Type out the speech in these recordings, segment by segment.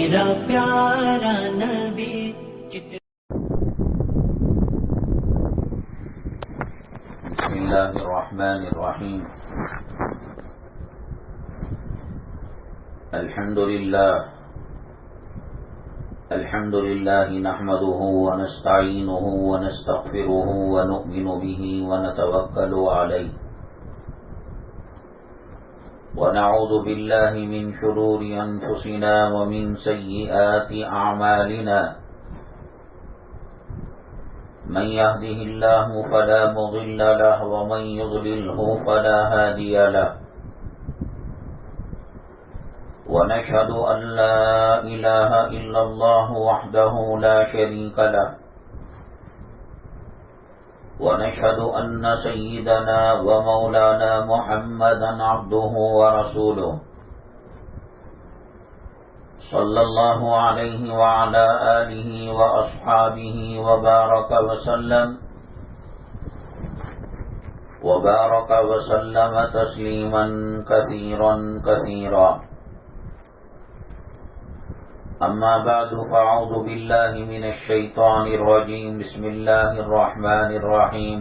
میرا پیارا نبی بسم اللہ الرحمن الرحیم الحمد للہ نحمده ونستعینه ونستغفره ونؤمن به ونتوکل علیہ ونعوذ باللہ من شرور انفسنا ومن سیئات اعمالنا من يهده الله فلا مضل له ومن يضلله فلا هادي له ونشهد أن لا إله إلا الله وحده لا شريك له ونشهد أن سيدنا ومولانا محمدا عبده ورسوله صلى الله عليه وعلى آله وأصحابه وبارك وسلم تسليما كثيرا أما بعد فأعوذ بالله من الشيطان الرجيم بسم الله الرحمن الرحيم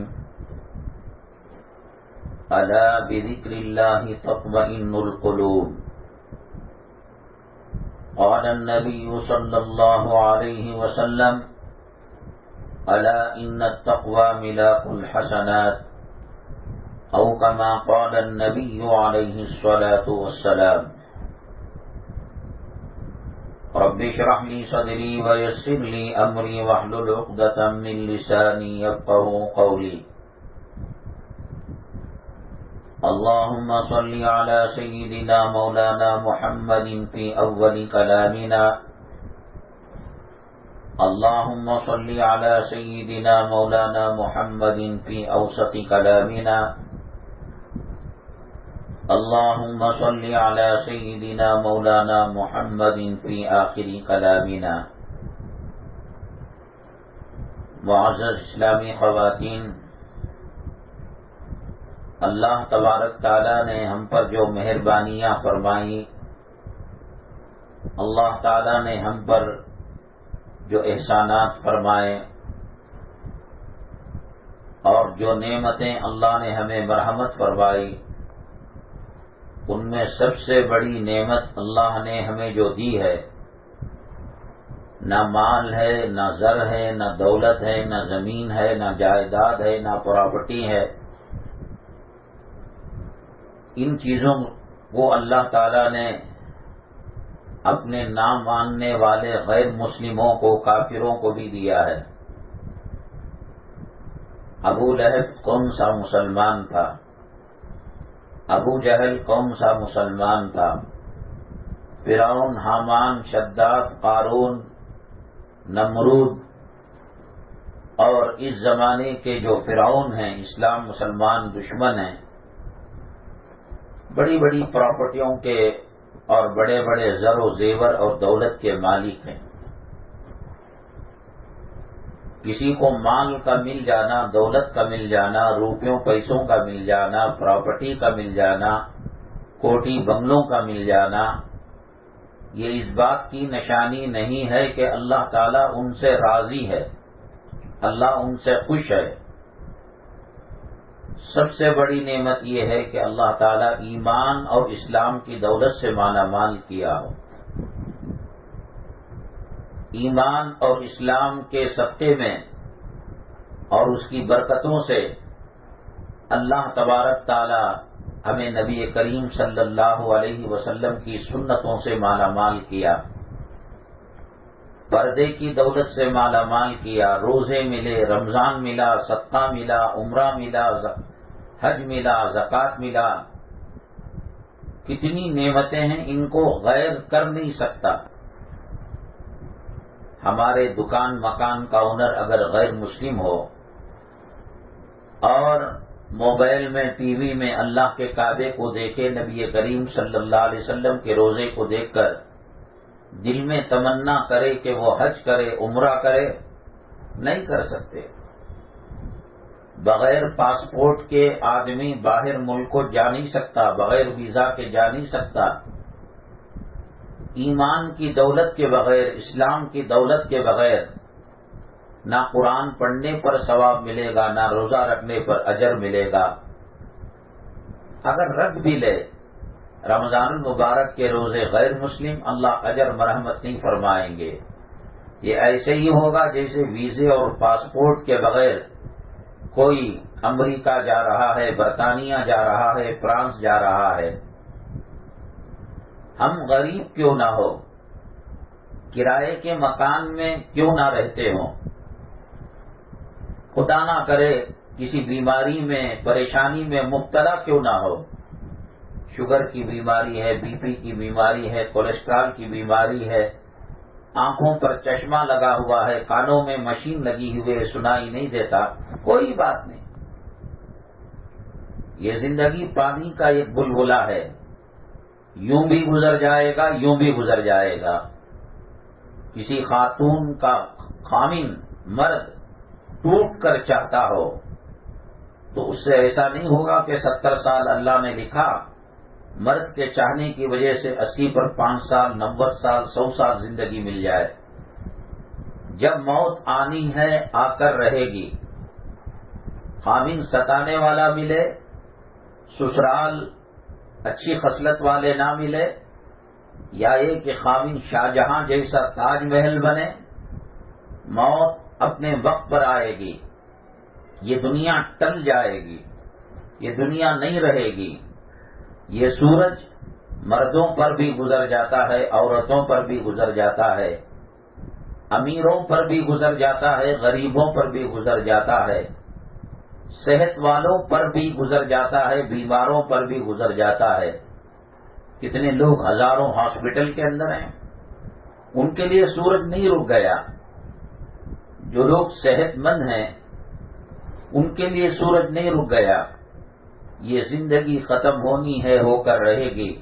ألا بذكر الله تطمئن القلوب قال النبي صلى الله عليه وسلم ألا إن التقوى ملاك الحسنات أو كما قال النبي عليه الصلاة والسلام رب اشرح لي صدري ويسر لي أمري واحلل عقدة من لساني يفقهوا قولي اللهم صل على سيدنا مولانا محمد في أول كلامنا اللهم صل على سيدنا مولانا محمد في أوسط كلامنا اللهم صل على سيدنا مولانا محمد في آخر كلامنا معزز اسلامی خواتین، اللہ تبارک تعالیٰ نے ہم پر جو مہربانیاں فرمائیں، اللہ تعالیٰ نے ہم پر جو احسانات فرمائے اور جو نعمتیں اللہ نے ہمیں مرحمت فرمائی، ان میں سب سے بڑی نعمت اللہ نے ہمیں جو دی ہے، نہ مال ہے، نہ زر ہے، نہ دولت ہے، نہ زمین ہے، نہ جائیداد ہے، نہ پراپرٹی ہے، ان چیزوں کو اللہ تعالیٰ نے اپنے نام ماننے والے غیر مسلموں کو، کافروں کو بھی دیا ہے۔ ابو لہب کون سا مسلمان تھا؟ ابو جہل کون سا مسلمان تھا؟ فرعون، حامان، شداد، قارون، نمرود اور اس زمانے کے جو فرعون ہیں، اسلام مسلمان دشمن ہیں، بڑی بڑی پراپرٹیوں کے اور بڑے بڑے زر و زیور اور دولت کے مالک ہیں۔ کسی کو مال کا مل جانا، دولت کا مل جانا، روپیوں پیسوں کا مل جانا، پراپرٹی کا مل جانا، کوٹھی بنگلوں کا مل جانا، یہ اس بات کی نشانی نہیں ہے کہ اللہ تعالیٰ ان سے راضی ہے، اللہ ان سے خوش ہے۔ سب سے بڑی نعمت یہ ہے کہ اللہ تعالیٰ ایمان اور اسلام کی دولت سے مالا مال کیا ہو۔ ایمان اور اسلام کے صدقے میں اور اس کی برکتوں سے اللہ تبارک تعالی ہمیں نبی کریم صلی اللہ علیہ وسلم کی سنتوں سے مالا مال کیا، پردے کی دولت سے مالا مال کیا، روزے ملے، رمضان ملا، صدقہ ملا، عمرہ ملا، حج ملا، زکوٰۃ ملا، کتنی نعمتیں ہیں، ان کو غیر کر نہیں سکتا۔ ہمارے دکان مکان کا اونر اگر غیر مسلم ہو اور موبائل میں، ٹی وی میں اللہ کے کعبے کو دیکھے، نبی کریم صلی اللہ علیہ وسلم کے روزے کو دیکھ کر دل میں تمنا کرے کہ وہ حج کرے، عمرہ کرے، نہیں کر سکتے۔ بغیر پاسپورٹ کے آدمی باہر ملک کو جا نہیں سکتا، بغیر ویزا کے جا نہیں سکتا۔ ایمان کی دولت کے بغیر، اسلام کی دولت کے بغیر نہ قرآن پڑھنے پر ثواب ملے گا، نہ روزہ رکھنے پر اجر ملے گا۔ اگر رکھ بھی لے رمضان المبارک کے روزے غیر مسلم، اللہ اجر مرحمت نہیں فرمائیں گے۔ یہ ایسے ہی ہوگا جیسے ویزے اور پاسپورٹ کے بغیر کوئی امریکہ جا رہا ہے، برطانیہ جا رہا ہے، فرانس جا رہا ہے۔ ہم غریب کیوں نہ ہو، کرائے کے مکان میں کیوں نہ رہتے ہوں، خدا نہ کرے کسی بیماری میں، پریشانی میں مبتلا کیوں نہ ہو، شوگر کی بیماری ہے، بی پی کی بیماری ہے، کولیسٹرول کی بیماری ہے، آنکھوں پر چشمہ لگا ہوا ہے، کانوں میں مشین لگی ہوئی ہے، سنائی نہیں دیتا، کوئی بات نہیں۔ یہ زندگی پانی کا ایک بلبلا ہے، یوں بھی گزر جائے گا، یوں بھی گزر جائے گا۔ کسی خاتون کا خامن مرد ٹوٹ کر چاہتا ہو تو اس سے ایسا نہیں ہوگا کہ 70 سال اللہ نے لکھا، مرد کے چاہنے کی وجہ سے 80 پر 5 سال، 90 سال، 100 سال زندگی مل جائے۔ جب موت آنی ہے آ کر رہے گی، خامن ستانے والا ملے، سسرال اچھی خصلت والے نہ ملے، یا یہ کہ خامن شاہجہاں جیسا تاج محل بنے، موت اپنے وقت پر آئے گی، یہ دنیا ٹل جائے گی، یہ دنیا نہیں رہے گی۔ یہ سورج مردوں پر بھی گزر جاتا ہے، عورتوں پر بھی گزر جاتا ہے، امیروں پر بھی گزر جاتا ہے، غریبوں پر بھی گزر جاتا ہے، صحت والوں پر بھی گزر جاتا ہے، بیماروں پر بھی گزر جاتا ہے۔ کتنے لوگ ہزاروں ہاسپٹل کے اندر ہیں، ان کے لیے سورج نہیں رک گیا۔ جو لوگ صحت مند ہیں ان کے لیے سورج نہیں رک گیا۔ یہ زندگی ختم ہونی ہے، ہو کر رہے گی،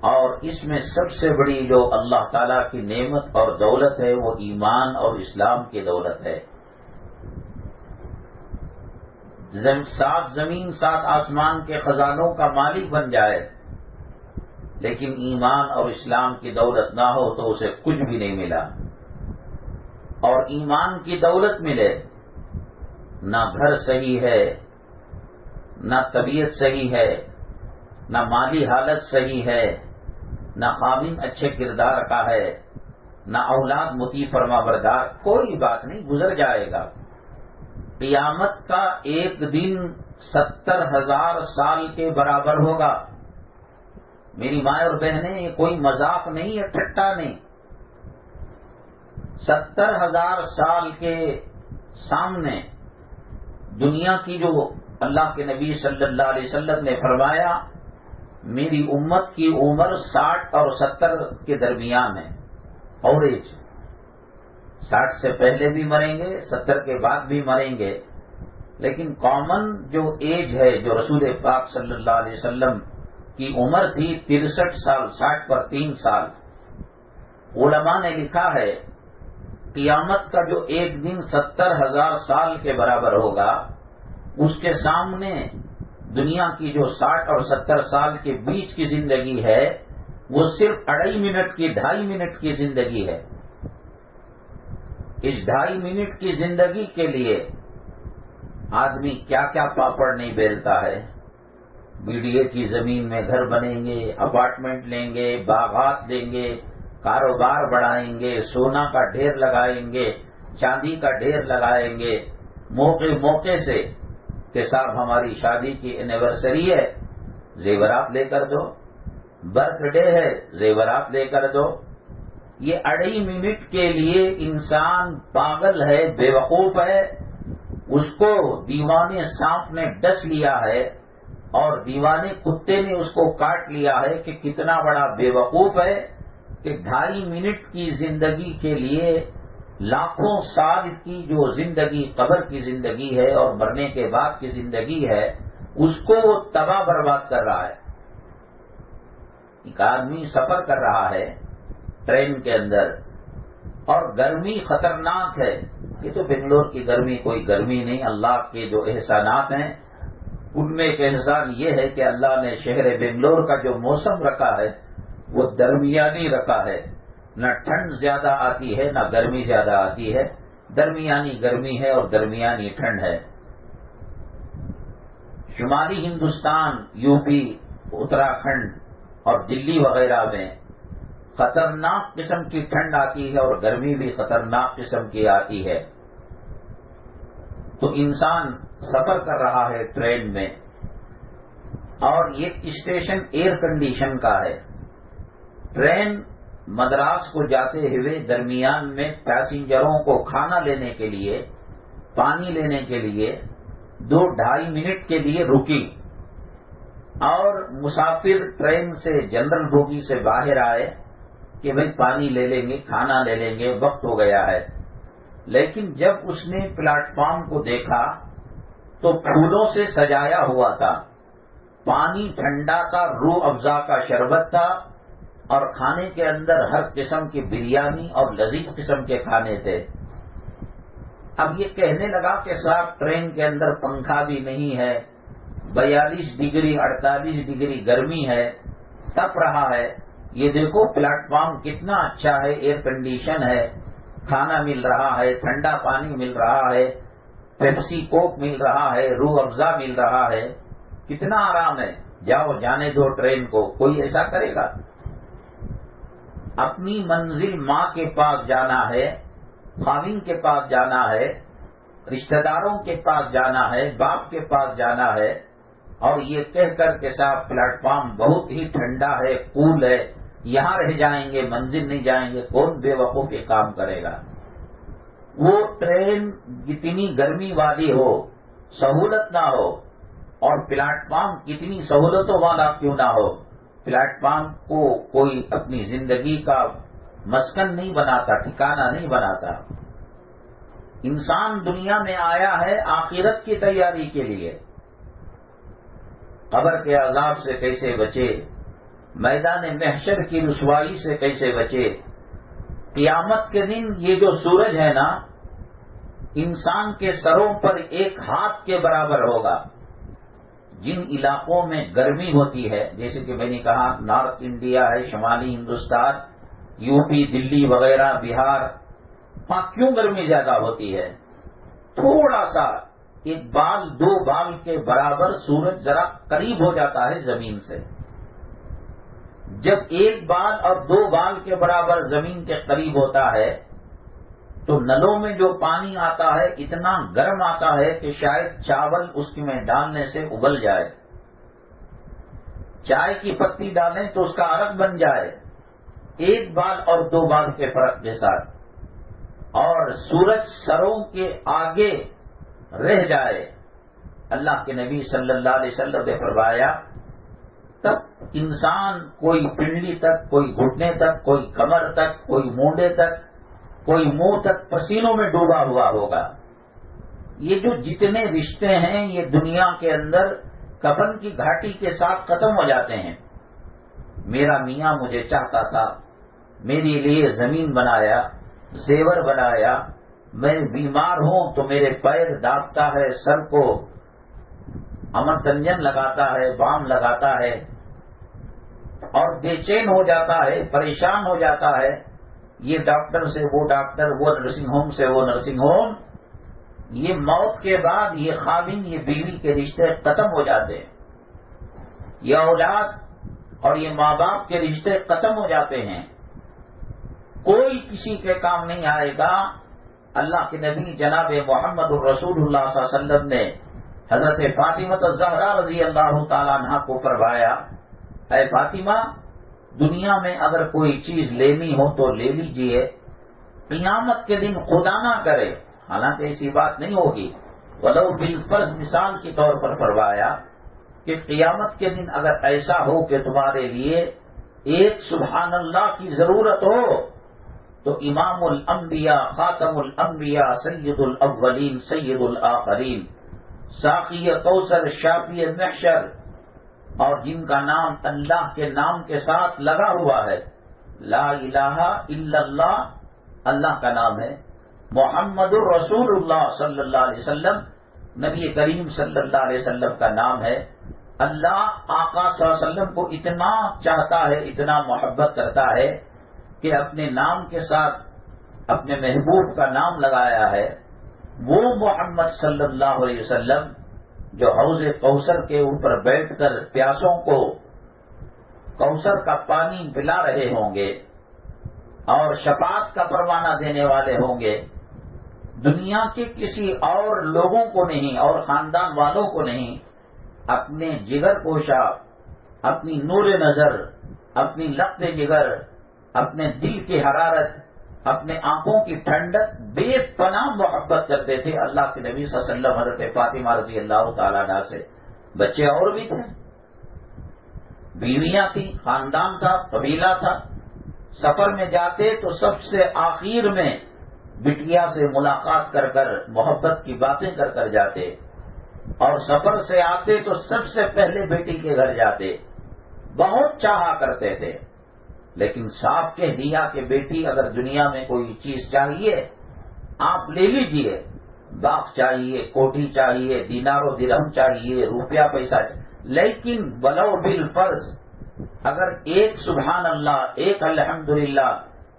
اور اس میں سب سے بڑی جو اللہ تعالیٰ کی نعمت اور دولت ہے وہ ایمان اور اسلام کی دولت ہے۔ 7 زمین 7 آسمان کے خزانوں کا مالک بن جائے، لیکن ایمان اور اسلام کی دولت نہ ہو تو اسے کچھ بھی نہیں ملا۔ اور ایمان کی دولت ملے، نہ گھر صحیح ہے، نہ طبیعت صحیح ہے، نہ مالی حالت صحیح ہے، نہ خامن اچھے کردار کا ہے، نہ اولاد مطیع فرما بردار، کوئی بات نہیں، گزر جائے گا۔ قیامت کا ایک دن 70,000 سال کے برابر ہوگا۔ میری ماں اور بہنیں، یہ کوئی مذاق نہیں ہے، ٹھٹا نہیں۔ 70,000 سال کے سامنے دنیا کی جو اللہ کے نبی صلی اللہ علیہ وسلم نے فرمایا، میری امت کی عمر 60 اور 70 کے درمیان ہے، اور ایج 60 سے پہلے بھی مریں گے، 70 کے بعد بھی مریں گے، لیکن کامن جو ایج ہے، جو رسول پاک صلی اللہ علیہ وسلم کی عمر تھی 63 سال، 60 پر 3 سال۔ علماء نے لکھا ہے قیامت کا جو ایک دن 70,000 سال کے برابر ہوگا، اس کے سامنے دنیا کی جو 60 اور 70 سال کے بیچ کی زندگی ہے وہ صرف 2.5 منٹ کی، 2.5 منٹ کی زندگی ہے۔ اس 2.5 منٹ کی زندگی کے لیے آدمی کیا کیا پاپڑ نہیں بیلتا ہے۔ BDA کی زمین میں گھر بنیں گے، اپارٹمنٹ لیں گے، باغات لیں گے، کاروبار بڑھائیں گے، سونا کا ڈھیر لگائیں گے، چاندی کا ڈھیر لگائیں گے، موقع سے کہ صاحب ہماری شادی کی اینیورسری ہے، زیورات لے کر دو، برتھ ڈے ہے، زیورات لے کر دو۔ یہ 2.5 منٹ کے لیے انسان پاگل ہے، بے وقوف ہے، اس کو دیوانے سانپ نے ڈس لیا ہے اور دیوانے کتے نے اس کو کاٹ لیا ہے کہ کتنا بڑا بے وقوف ہے کہ 2.5 منٹ کی زندگی کے لیے لاکھوں سال کی جو زندگی قبر کی زندگی ہے اور مرنے کے بعد کی زندگی ہے اس کو وہ تباہ برباد کر رہا ہے۔ ایک آدمی سفر کر رہا ہے ٹرین کے اندر اور گرمی خطرناک ہے، یہ تو بنگلور کی گرمی کوئی گرمی نہیں، اللہ کے جو احسانات ہیں ان میں ایک احسان یہ ہے کہ اللہ نے شہر بنگلور کا جو موسم رکھا ہے وہ درمیانی رکھا ہے، نہ ٹھنڈ زیادہ آتی ہے نہ گرمی زیادہ آتی ہے، درمیانی گرمی ہے اور درمیانی ٹھنڈ ہے۔ شمالی ہندوستان، یو پی، اتراکھنڈ اور دلی وغیرہ میں خطرناک قسم کی ٹھنڈ آتی ہے اور گرمی بھی خطرناک قسم کی آتی ہے۔ تو انسان سفر کر رہا ہے ٹرین میں، اور یہ اسٹیشن ایئر کنڈیشن کا ہے۔ ٹرین مدراس کو جاتے ہوئے درمیان میں پیسنجروں کو کھانا لینے کے لیے، پانی لینے کے لیے 2-2.5 منٹ کے لیے رکی، اور مسافر ٹرین سے جنرل بوگی سے باہر آئے کہ بھئی پانی لے لیں گے، کھانا لے لیں گے، وقت ہو گیا ہے۔ لیکن جب اس نے پلیٹ فارم کو دیکھا تو پھولوں سے سجایا ہوا تھا، پانی ٹھنڈا تھا، روح افزا کا شربت تھا، اور کھانے کے اندر ہر قسم کی بریانی اور لذیذ قسم کے کھانے تھے۔ اب یہ کہنے لگا کہ صاحب ٹرین کے اندر پنکھا بھی نہیں ہے، 42 ڈگری 48 ڈگری گرمی ہے، تپ رہا ہے، یہ دیکھو پلیٹ فارم کتنا اچھا ہے، ایئر کنڈیشن ہے، کھانا مل رہا ہے، ٹھنڈا پانی مل رہا ہے، پیپسی کوک مل رہا ہے، روح افزا مل رہا ہے، کتنا آرام ہے، جاؤ جانے دو ٹرین کو۔ کوئی ایسا کرے گا؟ اپنی منزل ماں کے پاس جانا ہے، خاوند کے پاس جانا ہے، رشتہ داروں کے پاس جانا ہے، باپ کے پاس جانا ہے، اور یہ کہہ کر کے صاحب پلیٹ فارم بہت ہی ٹھنڈا ہے، کول ہے، یہاں رہ جائیں گے، منزل نہیں جائیں گے، کون بے وقوف یہ کام کرے گا؟ وہ ٹرین جتنی گرمی والی ہو، سہولت نہ ہو، اور پلیٹ فارم کتنی سہولتوں والا کیوں نہ ہو، پلیٹ فارم کو کوئی اپنی زندگی کا مسکن نہیں بناتا، ٹھکانہ نہیں بناتا۔ انسان دنیا میں آیا ہے آخرت کی تیاری کے لیے۔ قبر کے عذاب سے کیسے بچے، میدان محشر کی رسوائی سے کیسے بچے، قیامت کے دن یہ جو سورج ہے نا، انسان کے سروں پر ایک ہاتھ کے برابر ہوگا۔ جن علاقوں میں گرمی ہوتی ہے، جیسے کہ میں نے کہا نارتھ انڈیا ہے، شمالی ہندوستان، یو پی، دلی وغیرہ، بہار، وہاں کیوں گرمی زیادہ ہوتی ہے؟ تھوڑا سا 1 بال 2 بال کے برابر سورج ذرا قریب ہو جاتا ہے زمین سے۔ جب 1 بال اور 2 بال کے برابر زمین کے قریب ہوتا ہے تو نلوں میں جو پانی آتا ہے اتنا گرم آتا ہے کہ شاید چاول اس میں ڈالنے سے ابل جائے، چائے کی پتی ڈالیں تو اس کا عرق بن جائے، 1 بال اور 2 بال کے فرق کے ساتھ، اور سورج سروں کے آگے رہ جائے۔ اللہ کے نبی صلی اللہ علیہ وسلم نے فرمایا تب انسان کوئی پنڈلی تک، کوئی گھٹنے تک، کوئی کمر تک، کوئی مونڈے تک، کوئی منہ تک پسینوں میں ڈوبا ہوا ہوگا۔ یہ جو جتنے رشتے ہیں یہ دنیا کے اندر کفن کی گھاٹی کے ساتھ ختم ہو جاتے ہیں۔ میرا میاں مجھے چاہتا تھا، میرے لیے زمین بنایا، زیور بنایا، میں بیمار ہوں تو میرے پیر دابتا ہے، سر کو امرتنجن لگاتا ہے، بام لگاتا ہے، اور بے چین ہو جاتا ہے، پریشان ہو جاتا ہے، یہ ڈاکٹر سے وہ ڈاکٹر، وہ نرسنگ ہوم سے وہ نرسنگ ہوم۔ یہ موت کے بعد یہ خاوند یہ بیوی کے رشتے ختم ہو جاتے ہیں، یہ اولاد اور یہ ماں باپ کے رشتے ختم ہو جاتے ہیں، کوئی کسی کے کام نہیں آئے گا۔ اللہ کے نبی جناب محمد الرسول اللہ صلی اللہ علیہ وسلم نے حضرت فاطمہ الزہرا رضی اللہ تعالیٰ عنہا کو فرمایا، اے فاطمہ، دنیا میں اگر کوئی چیز لینی ہو تو لے لیجئے، قیامت کے دن خدا نہ کرے، حالانکہ ایسی بات نہیں ہوگی، ولو بالفرض مثال کے طور پر فرمایا کہ قیامت کے دن اگر ایسا ہو کہ تمہارے لیے ایک سبحان اللہ کی ضرورت ہو تو امام الانبیاء، خاتم الانبیاء، سید الاولین سید الآخرین، ساقی کوثر، شافی محشر، اور جن کا نام اللہ کے نام کے ساتھ لگا ہوا ہے، لا الہ الا اللہ اللہ کا نام ہے، محمد الرسول اللہ صلی اللہ علیہ وسلم نبی کریم صلی اللہ علیہ وسلم کا نام ہے، اللہ آقا صلی اللہ علیہ وسلم کو اتنا چاہتا ہے، اتنا محبت کرتا ہے کہ اپنے نام کے ساتھ اپنے محبوب کا نام لگایا ہے۔ وہ محمد صلی اللہ علیہ وسلم جو حوض کوثر کے اوپر بیٹھ کر پیاسوں کو کوثر کا پانی پلا رہے ہوں گے اور شفاعت کا پروانہ دینے والے ہوں گے، دنیا کے کسی اور لوگوں کو نہیں اور خاندان والوں کو نہیں، اپنے جگر کوشا، اپنی نور نظر، اپنی لقت جگر، اپنے دل کی حرارت، اپنے آنکھوں کی ٹھنڈک بے پناہ محبت کرتے تھے اللہ کے نبی صلی اللہ علیہ وسلم حضرت فاطمہ رضی اللہ تعالیٰ عنہا سے۔ بچے اور بھی تھے، بیویاں تھیں، خاندان تھا، قبیلہ تھا۔ سفر میں جاتے تو سب سے آخر میں بٹیا سے ملاقات کر کر محبت کی باتیں کر کر جاتے، اور سفر سے آتے تو سب سے پہلے بیٹی کے گھر جاتے، بہت چاہا کرتے تھے۔ لیکن صاف کہہ دیا کہ بیٹی اگر دنیا میں کوئی چیز چاہیے آپ لے لیجئے، باغ چاہیے، کوٹھی چاہیے، دینار و درہم چاہیے، روپیہ پیسہ، لیکن ولو بالفرض اگر ایک سبحان اللہ، ایک الحمدللہ،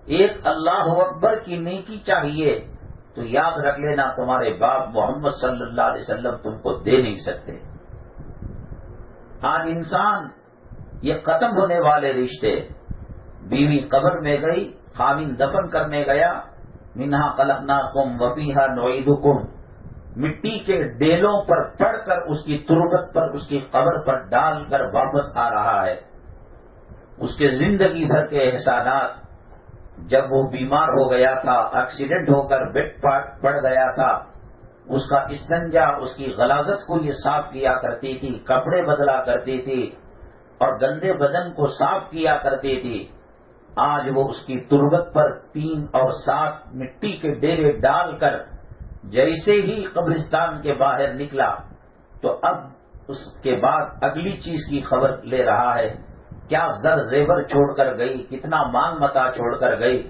ایک اللہ اکبر کی نیکی چاہیے تو یاد رکھ لینا تمہارے باپ محمد صلی اللہ علیہ وسلم تم کو دے نہیں سکتے۔ آج انسان یہ ختم ہونے والے رشتے، بیوی قبر میں گئی، خاوند دفن کرنے گیا، منہا خلقناکم وفیہا نعیدکم، مٹی کے ڈیلوں پر پڑھ کر اس کی تربت پر، اس کی قبر پر ڈال کر واپس آ رہا ہے۔ اس کے زندگی بھر کے احسانات، جب وہ بیمار ہو گیا تھا، ایکسیڈنٹ ہو کر بیڈ پڑ گیا تھا، اس کا استنجا، اس کی غلاظت کو یہ صاف کیا کرتی تھی، کپڑے بدلا کرتی تھی اور گندے بدن کو صاف کیا کرتی تھی۔ آج وہ اس کی تربت پر 3 اور 7 مٹی کے ڈیرے ڈال کر جیسے ہی قبرستان کے باہر نکلا تو اب اس کے بعد اگلی چیز کی خبر لے رہا ہے، کیا زر زیور چھوڑ کر گئی، کتنا مال متا چھوڑ کر گئی،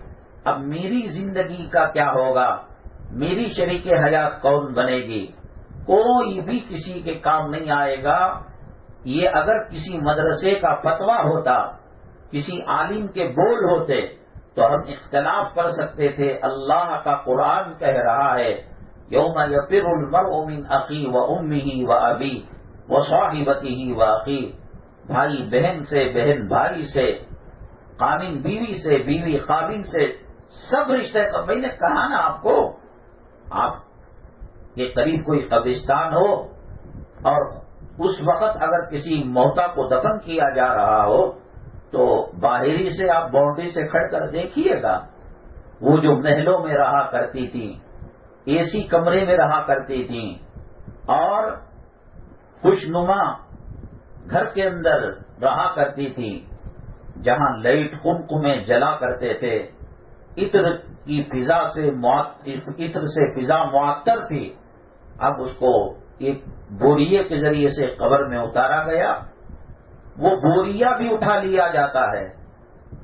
اب میری زندگی کا کیا ہوگا، میری شریک حیات کون بنے گی، کوئی بھی کسی کے کام نہیں آئے گا۔ یہ اگر کسی مدرسے کا فتویٰ ہوتا، کسی عالم کے بول ہوتے تو ہم اختلاف کر سکتے تھے۔ اللہ کا قرآن کہہ رہا ہے یوم یفر المرء من اخی و امہ و ابی و صاحبتہ و اخی، بھائی بہن سے، بہن بھائی سے، خاوند بیوی سے، بیوی خاوند سے، سب رشتے۔ میں نے کہا نا آپ کو، آپ کے قریب کوئی قبرستان ہو اور اس وقت اگر کسی موتا کو دفن کیا جا رہا ہو تو باہری سے آپ باؤنڈری سے کھڑ کر دیکھیے گا، وہ جو محلوں میں رہا کرتی تھی، اے سی کمرے میں رہا کرتی تھیں اور خوشنما گھر کے اندر رہا کرتی تھی، جہاں لائٹ قمقمے جلا کرتے تھے، عطر کی فضا سے عطر سے فضا معطر تھی، اب اس کو ایک بوریے کے ذریعے سے قبر میں اتارا گیا، وہ بوریا بھی اٹھا لیا جاتا ہے،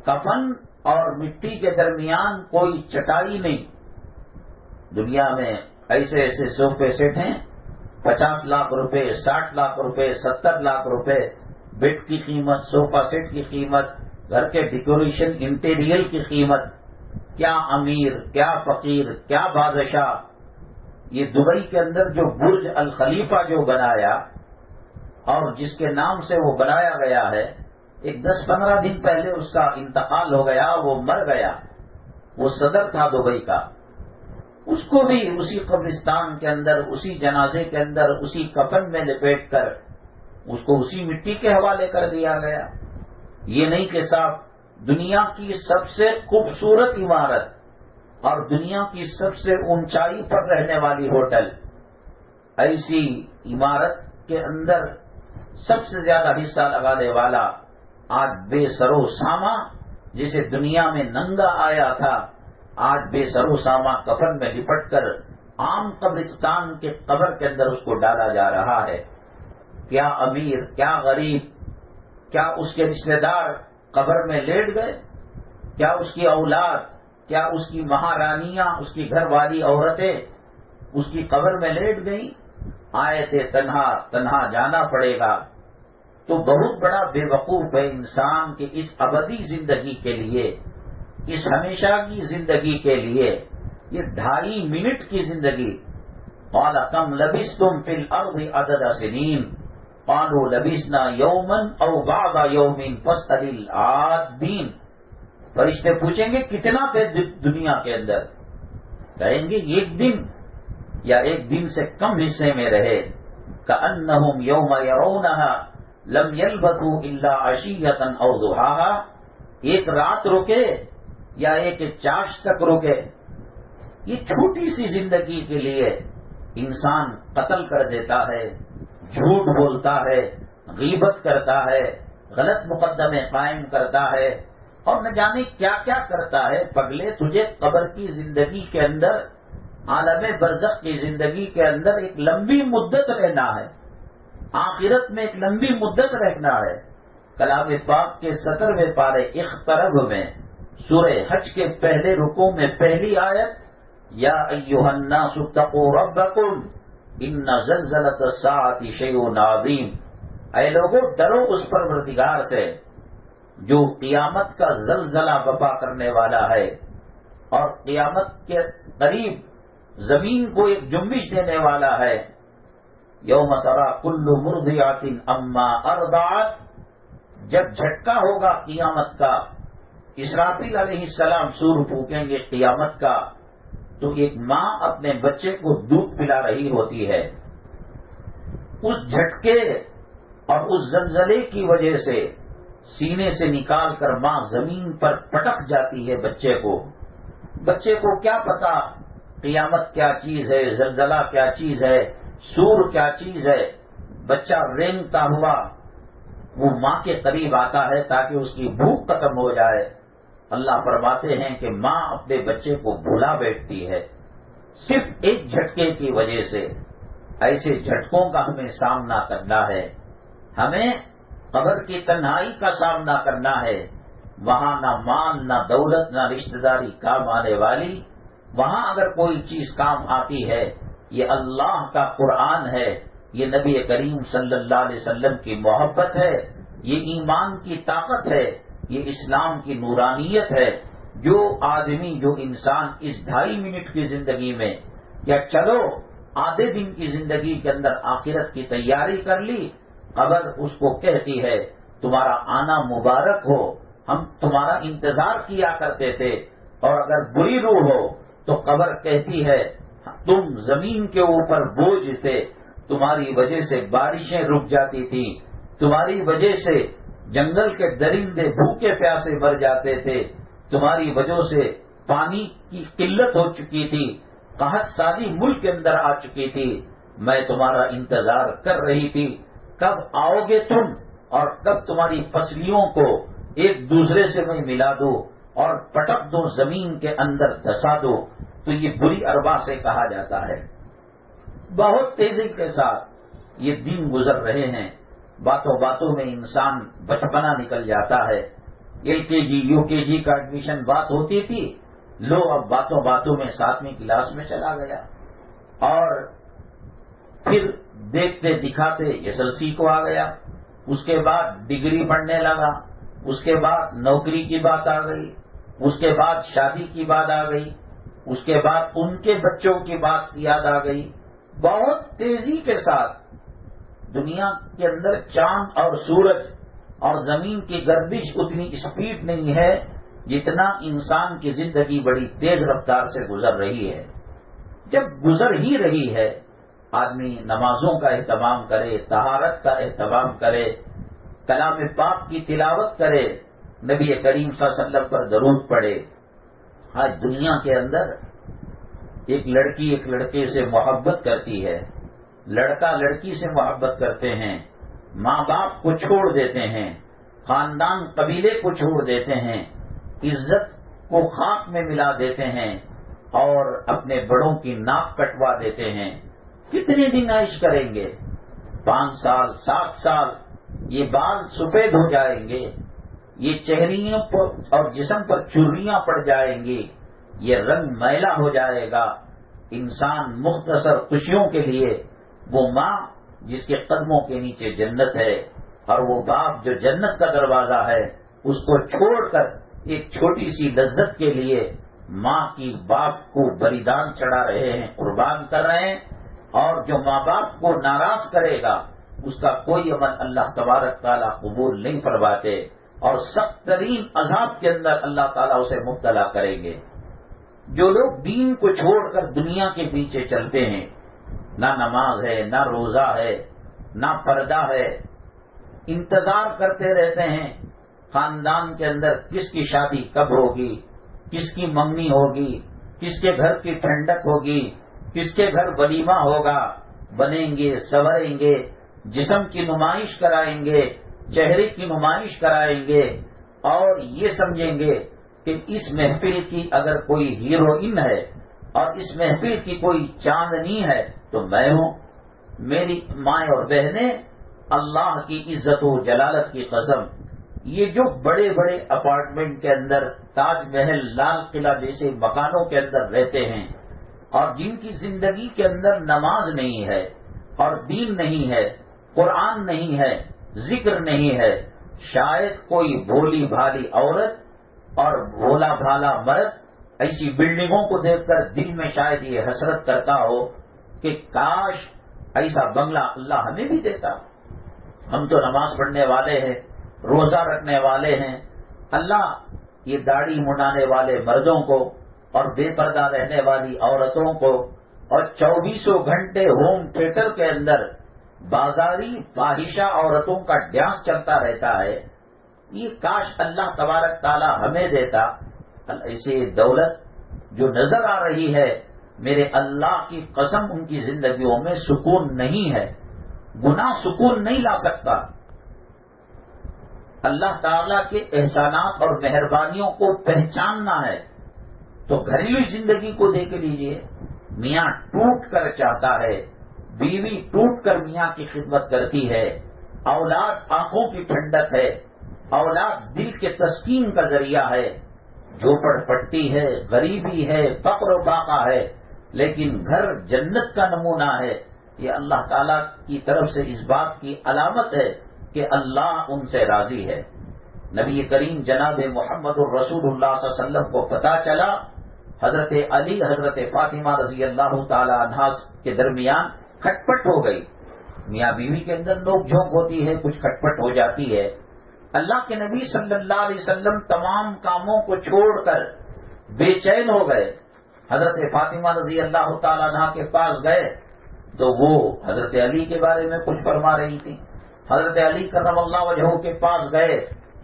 کفن اور مٹی کے درمیان کوئی چٹائی نہیں۔ دنیا میں ایسے ایسے صوفے سیٹ ہیں، 50 لاکھ روپے، 60 لاکھ روپے، 70 لاکھ روپے بیڈ کی قیمت، صوفہ سیٹ کی قیمت، گھر کے ڈیکوریشن انٹیریئر کی قیمت، کیا امیر، کیا فقیر، کیا بادشاہ۔ یہ دبئی کے اندر جو برج الخلیفہ جو بنایا اور جس کے نام سے وہ بنایا گیا ہے، ایک 10-15 دن پہلے اس کا انتقال ہو گیا، وہ مر گیا، وہ صدر تھا دبئی کا، اس کو بھی اسی قبرستان کے اندر، اسی جنازے کے اندر، اسی کفن میں لپیٹ کر اس کو اسی مٹی کے حوالے کر دیا گیا۔ یہ نہیں کہ صاحب دنیا کی سب سے خوبصورت عمارت اور دنیا کی سب سے اونچائی پر رہنے والی ہوٹل، ایسی عمارت کے اندر سب سے زیادہ حصہ لگانے والا آج بے سرو ساما، جسے دنیا میں ننگا آیا تھا، آج بے سرو ساما کفن میں لپٹ کر عام قبرستان کے قبر کے اندر اس کو ڈالا جا رہا ہے۔ کیا امیر، کیا غریب، کیا اس کے رشتہ دار قبر میں لیٹ گئے، کیا اس کی اولاد، کیا اس کی مہارانیاں، اس کی گھر والی عورتیں اس کی قبر میں لیٹ گئیں؟ آئے تھے تنہا تنہا جانا پڑے گا، تو بہت بڑا بے وقوف ہے انسان کے اس ابدی زندگی کے لیے، اس ہمیشہ کی زندگی کے لیے یہ 2.5 منٹ کی زندگی. قال کم لبثتم فی الارض عدد سنین قالوا لبثنا یوما او بعض یوم فاسأل العادین. فرشتے پوچھیں گے کتنا تھے دنیا کے اندر؟ کہیں گے 1 دن یا 1 دن سے کم حصے میں رہے. کأنہم یوم یرونہا لم یلبثوا الا عشیۃ او ضحاہا. ایک رات رکے یا ایک چاش تک رکے. یہ چھوٹی سی زندگی کے لیے انسان قتل کر دیتا ہے، جھوٹ بولتا ہے، غیبت کرتا ہے، غلط مقدمے قائم کرتا ہے اور نہ جانے کیا کیا کرتا ہے. پگلے تجھے قبر کی زندگی کے اندر، عالم برزخ کی زندگی کے اندر ایک لمبی مدت رہنا ہے، آخرت میں ایک لمبی مدت رہنا ہے. کلام پاک کے 17ویں پارے اقترب میں سورہ حج کے پہلے رکوع میں پہلی آیت، یا ایھا الناس اتقوا ربکم ان زلزلۃ الساعۃ شیء عظیم. اے لوگو ڈرو اس پروردگار سے جو قیامت کا زلزلہ برپا کرنے والا ہے اور قیامت کے قریب زمین کو ایک جنبش دینے والا ہے. یوم تری کل مرضعۃ عما ارضعت. جب جھٹکا ہوگا قیامت کا، اسرافیل علیہ السلام سور پھونکیں گے قیامت کا، تو ایک ماں اپنے بچے کو دودھ پلا رہی ہوتی ہے. اس جھٹکے اور اس زلزلے کی وجہ سے سینے سے نکال کر ماں زمین پر پٹک جاتی ہے بچے کو. بچے کو کیا پتا قیامت کیا چیز ہے، زلزلہ کیا چیز ہے، سور کیا چیز ہے. بچہ رینگتا ہوا وہ ماں کے قریب آتا ہے تاکہ اس کی بھوک ختم ہو جائے. اللہ فرماتے ہیں کہ ماں اپنے بچے کو بھلا بیٹھتی ہے صرف ایک جھٹکے کی وجہ سے. ایسے جھٹکوں کا ہمیں سامنا کرنا ہے. ہمیں قبر کی تنہائی کا سامنا کرنا ہے. وہاں نہ مال نہ دولت نہ رشتہ داری کام آنے والی. وہاں اگر کوئی چیز کام آتی ہے یہ اللہ کا قرآن ہے، یہ نبی کریم صلی اللہ علیہ وسلم کی محبت ہے، یہ ایمان کی طاقت ہے، یہ اسلام کی نورانیت ہے. جو آدمی، جو انسان اس 2.5 منٹ کی زندگی میں یا چلو آدھے دن کی زندگی کے اندر آخرت کی تیاری کر لی، قبر اس کو کہتی ہے تمہارا آنا مبارک ہو، ہم تمہارا انتظار کیا کرتے تھے. اور اگر بری روح ہو تو قبر کہتی ہے تم زمین کے اوپر بوجھ تھے، تمہاری وجہ سے بارشیں رک جاتی تھی، تمہاری وجہ سے جنگل کے درندے بھوکے پیاسے مر جاتے تھے، تمہاری وجہ سے پانی کی قلت ہو چکی تھی، قحط سالی ملک کے اندر آ چکی تھی. میں تمہارا انتظار کر رہی تھی کب آؤ گے تم اور کب تمہاری فصلیوں کو ایک دوسرے سے میں ملا دو اور پٹک دو، زمین کے اندر دھسا دو. تو یہ بری ارواح سے کہا جاتا ہے. بہت تیزی کے ساتھ یہ دن گزر رہے ہیں. باتوں باتوں میں انسان بچپنا نکل جاتا ہے. LKG UKG کا ایڈمیشن بات ہوتی تھی، لو اب باتوں باتوں میں 7ویں کلاس میں چلا گیا. اور پھر دیکھتے دکھاتے SLC کو آ گیا، اس کے بعد ڈگری پڑھنے لگا، اس کے بعد نوکری کی بات آ گئی، اس کے بعد شادی کی بات آ گئی، اس کے بعد ان کے بچوں کی بات یاد آ گئی. بہت تیزی کے ساتھ دنیا کے اندر چاند اور سورج اور زمین کی گردش اتنی اسپیڈ نہیں ہے جتنا انسان کی زندگی بڑی تیز رفتار سے گزر رہی ہے. جب گزر ہی رہی ہے آدمی نمازوں کا اہتمام کرے، طہارت کا اہتمام کرے، کلام پاک کی تلاوت کرے، نبی کریم صلی اللہ علیہ وسلم پر درود پڑھے. آج دنیا کے اندر ایک لڑکی ایک لڑکے سے محبت کرتی ہے، لڑکا لڑکی سے محبت کرتے ہیں، ماں باپ کو چھوڑ دیتے ہیں، خاندان قبیلے کو چھوڑ دیتے ہیں، عزت کو خاک میں ملا دیتے ہیں اور اپنے بڑوں کی ناک کٹوا دیتے ہیں. کتنے دن عیش کریں گے؟ 5 سال 7 سال یہ بال سفید ہو جائیں گے، یہ چہریوں پر اور جسم پر چرریاں پڑ جائیں گی، یہ رنگ میلا ہو جائے گا. انسان مختصر خوشیوں کے لیے وہ ماں جس کے قدموں کے نیچے جنت ہے، اور وہ باپ جو جنت کا دروازہ ہے اس کو چھوڑ کر ایک چھوٹی سی لذت کے لیے ماں کی باپ کو بلیدان چڑھا رہے ہیں، قربان کر رہے ہیں، اور جو ماں باپ کو ناراض کرے گا اس کا کوئی عمل اللہ تبارک تعالیٰ قبول نہیں فرماتے، اور سخت ترین عذاب کے اندر اللہ تعالیٰ اسے مبتلا کریں گے۔ جو لوگ دین کو چھوڑ کر دنیا کے پیچھے چلتے ہیں، نہ نماز ہے، نہ روزہ ہے، نہ پردہ ہے، انتظار کرتے رہتے ہیں خاندان کے اندر کس کی شادی کب ہوگی، کس کی منگنی ہوگی، کس کے گھر کی ٹھنڈک ہوگی، کس کے گھر ولیمہ ہوگا، بنیں گے، سنوریں گے، جسم کی نمائش کرائیں گے، چہرے کی نمائش کرائیں گے، اور یہ سمجھیں گے کہ اس محفل کی اگر کوئی ہیروئن ہے اور اس محفل کی کوئی چاندنی ہے تو میں ہوں۔ میری مائیں اور بہنیں، اللہ کی عزت و جلالت کی قسم، یہ جو بڑے بڑے اپارٹمنٹ کے اندر تاج محل، لال قلعہ جیسے مکانوں کے اندر رہتے ہیں اور جن کی زندگی کے اندر نماز نہیں ہے اور دین نہیں ہے، قرآن نہیں ہے، ذکر نہیں ہے، شاید کوئی بھولی بھالی عورت اور بھولا بھالا مرد ایسی بلڈنگوں کو دیکھ کر دل میں شاید یہ حسرت کرتا ہو کہ کاش ایسا بنگلہ اللہ ہمیں بھی دیتا۔ ہم تو نماز پڑھنے والے ہیں، روزہ رکھنے والے ہیں، اللہ یہ داڑھی منڈانے والے مردوں کو اور بے پردہ رہنے والی عورتوں کو اور 24 گھنٹے ہوم تھیٹر کے اندر بازاری فاحشہ عورتوں کا ڈانس چلتا رہتا ہے، یہ کاش اللہ تبارک تعالی ہمیں دیتا۔ ایسے دولت جو نظر آ رہی ہے، میرے اللہ کی قسم ان کی زندگیوں میں سکون نہیں ہے، گناہ سکون نہیں لا سکتا۔ اللہ تعالیٰ کے احسانات اور مہربانیوں کو پہچاننا ہے تو گھریلو زندگی کو دیکھ لیجئے، میاں ٹوٹ کر چاہتا ہے، بیوی ٹوٹ کر میاں کی خدمت کرتی ہے، اولاد آنکھوں کی ٹھنڈک ہے، اولاد دل کے تسکین کا ذریعہ ہے، جھوپڑ پٹی ہے، غریبی ہے، فقر و فاقہ ہے، لیکن گھر جنت کا نمونہ ہے۔ یہ اللہ تعالیٰ کی طرف سے اس بات کی علامت ہے کہ اللہ ان سے راضی ہے۔ نبی کریم جناب محمد الرسول اللہ صلی اللہ علیہ وسلم کو پتہ چلا حضرت علی حضرت فاطمہ رضی اللہ تعالی عنہا کے درمیان کھٹ پٹ ہو گئی، میاں بیوی کے اندر نوک جھونک ہوتی ہے، کچھ کھٹ پٹ ہو جاتی ہے۔ اللہ کے نبی صلی اللہ علیہ وسلم تمام کاموں کو چھوڑ کر بے چین ہو گئے، حضرت فاطمہ رضی اللہ تعالی عنہا کے پاس گئے تو وہ حضرت علی کے بارے میں کچھ فرما رہی تھی۔ حضرت علی کرم اللہ وجہہ کے پاس گئے،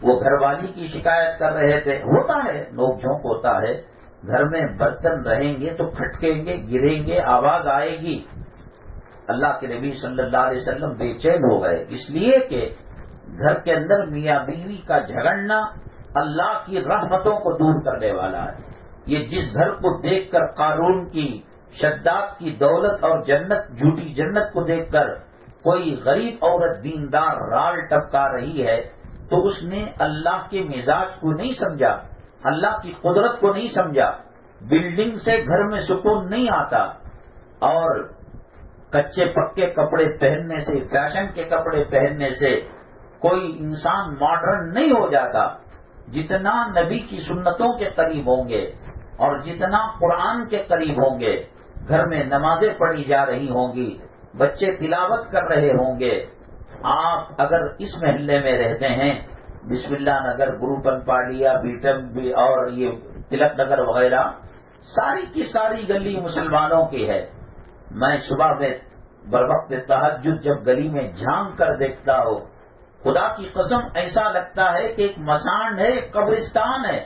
وہ گھر والی کی شکایت کر رہے تھے۔ ہوتا ہے، نوک جھونک ہوتا ہے، گھر میں برتن رہیں گے تو کھٹکیں گے، گریں گے، آواز آئے گی۔ اللہ کے نبی صلی اللہ علیہ وسلم بے چین ہو گئے، اس لیے کہ گھر کے اندر میاں بیوی کا جھگڑنا اللہ کی رحمتوں کو دور کرنے والا ہے۔ یہ جس گھر کو دیکھ کر قارون کی، شداد کی دولت اور جنت، جھوٹی جنت کو دیکھ کر کوئی غریب عورت دیندار رال ٹپکا رہی ہے تو اس نے اللہ کے مزاج کو نہیں سمجھا، اللہ کی قدرت کو نہیں سمجھا۔ بلڈنگ سے گھر میں سکون نہیں آتا، اور کچے پکے کپڑے پہننے سے، فیشن کے کپڑے پہننے سے کوئی انسان ماڈرن نہیں ہو جاتا۔ جتنا نبی کی سنتوں کے قریب ہوں گے اور جتنا قرآن کے قریب ہوں گے، گھر میں نمازیں پڑھی جا رہی ہوں گی، بچے تلاوت کر رہے ہوں گے۔ آپ اگر اس محلے میں رہتے ہیں، بسم اللہ نگر، گروپن پاڑیا، بیٹم اور یہ تلک نگر وغیرہ، ساری کی ساری گلی مسلمانوں کی ہے۔ میں صبح میں بروقت تہجد جب گلی میں جھانک کر دیکھتا ہوں، خدا کی قسم ایسا لگتا ہے کہ ایک مسان ہے، ایک قبرستان ہے۔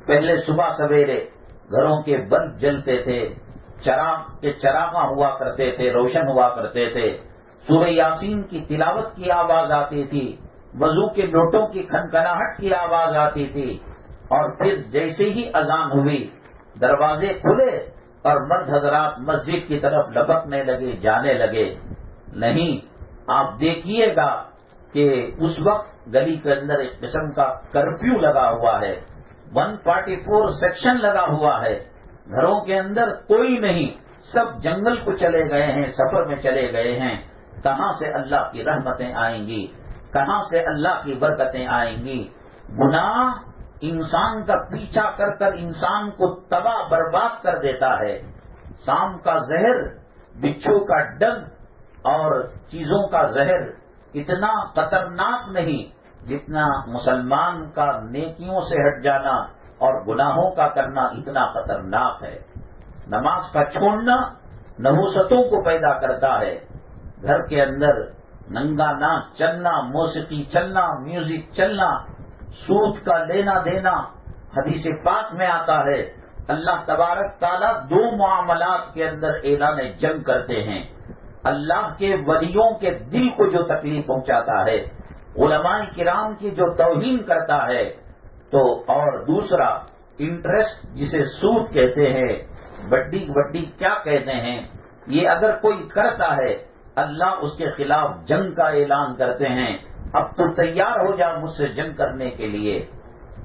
پہلے صبح سویرے گھروں کے بلب جلتے تھے، چراغ کے چراغاں ہوا کرتے تھے، روشن ہوا کرتے تھے، سورہ یاسین کی تلاوت کی آواز آتی تھی، وضو کے لوٹوں کی کھنکھناہٹ کی آواز آتی تھی، اور پھر جیسے ہی اذان ہوئی دروازے کھلے اور مرد حضرات مسجد کی طرف لپکنے لگے، جانے لگے۔ نہیں، آپ دیکھیے گا کہ اس وقت گلی کے اندر ایک قسم کا کرفیو لگا ہوا ہے، 144 سیکشن لگا ہوا ہے، گھروں کے اندر کوئی نہیں، سب جنگل کو چلے گئے ہیں، سفر میں چلے گئے ہیں۔ کہاں سے اللہ کی رحمتیں آئیں گی؟ کہاں سے اللہ کی برکتیں آئیں گی؟ گناہ انسان کا پیچھا کر کر انسان کو تباہ برباد کر دیتا ہے۔ سام کا زہر، بچھو کا ڈنگ اور چیزوں کا زہر اتنا خطرناک نہیں جتنا مسلمان کا نیکیوں سے ہٹ جانا اور گناہوں کا کرنا اتنا خطرناک ہے۔ نماز کا چھوڑنا نحوستوں کو پیدا کرتا ہے۔ گھر کے اندر ننگا ناچ چلنا، موسیقی چلنا، میوزک چلنا، سود کا لینا دینا، حدیث پاک میں آتا ہے اللہ تبارک تعالیٰ دو معاملات کے اندر اعلان جنگ کرتے ہیں۔ اللہ کے ولیوں کے دل کو جو تکلیف پہنچاتا ہے، علماء کرام کی جو توہین کرتا ہے، تو اور دوسرا انٹرسٹ جسے سود کہتے ہیں، وڈی وڈی کیا کہتے ہیں، یہ اگر کوئی کرتا ہے اللہ اس کے خلاف جنگ کا اعلان کرتے ہیں۔ اب تو تیار ہو جا مجھ سے جنگ کرنے کے لیے۔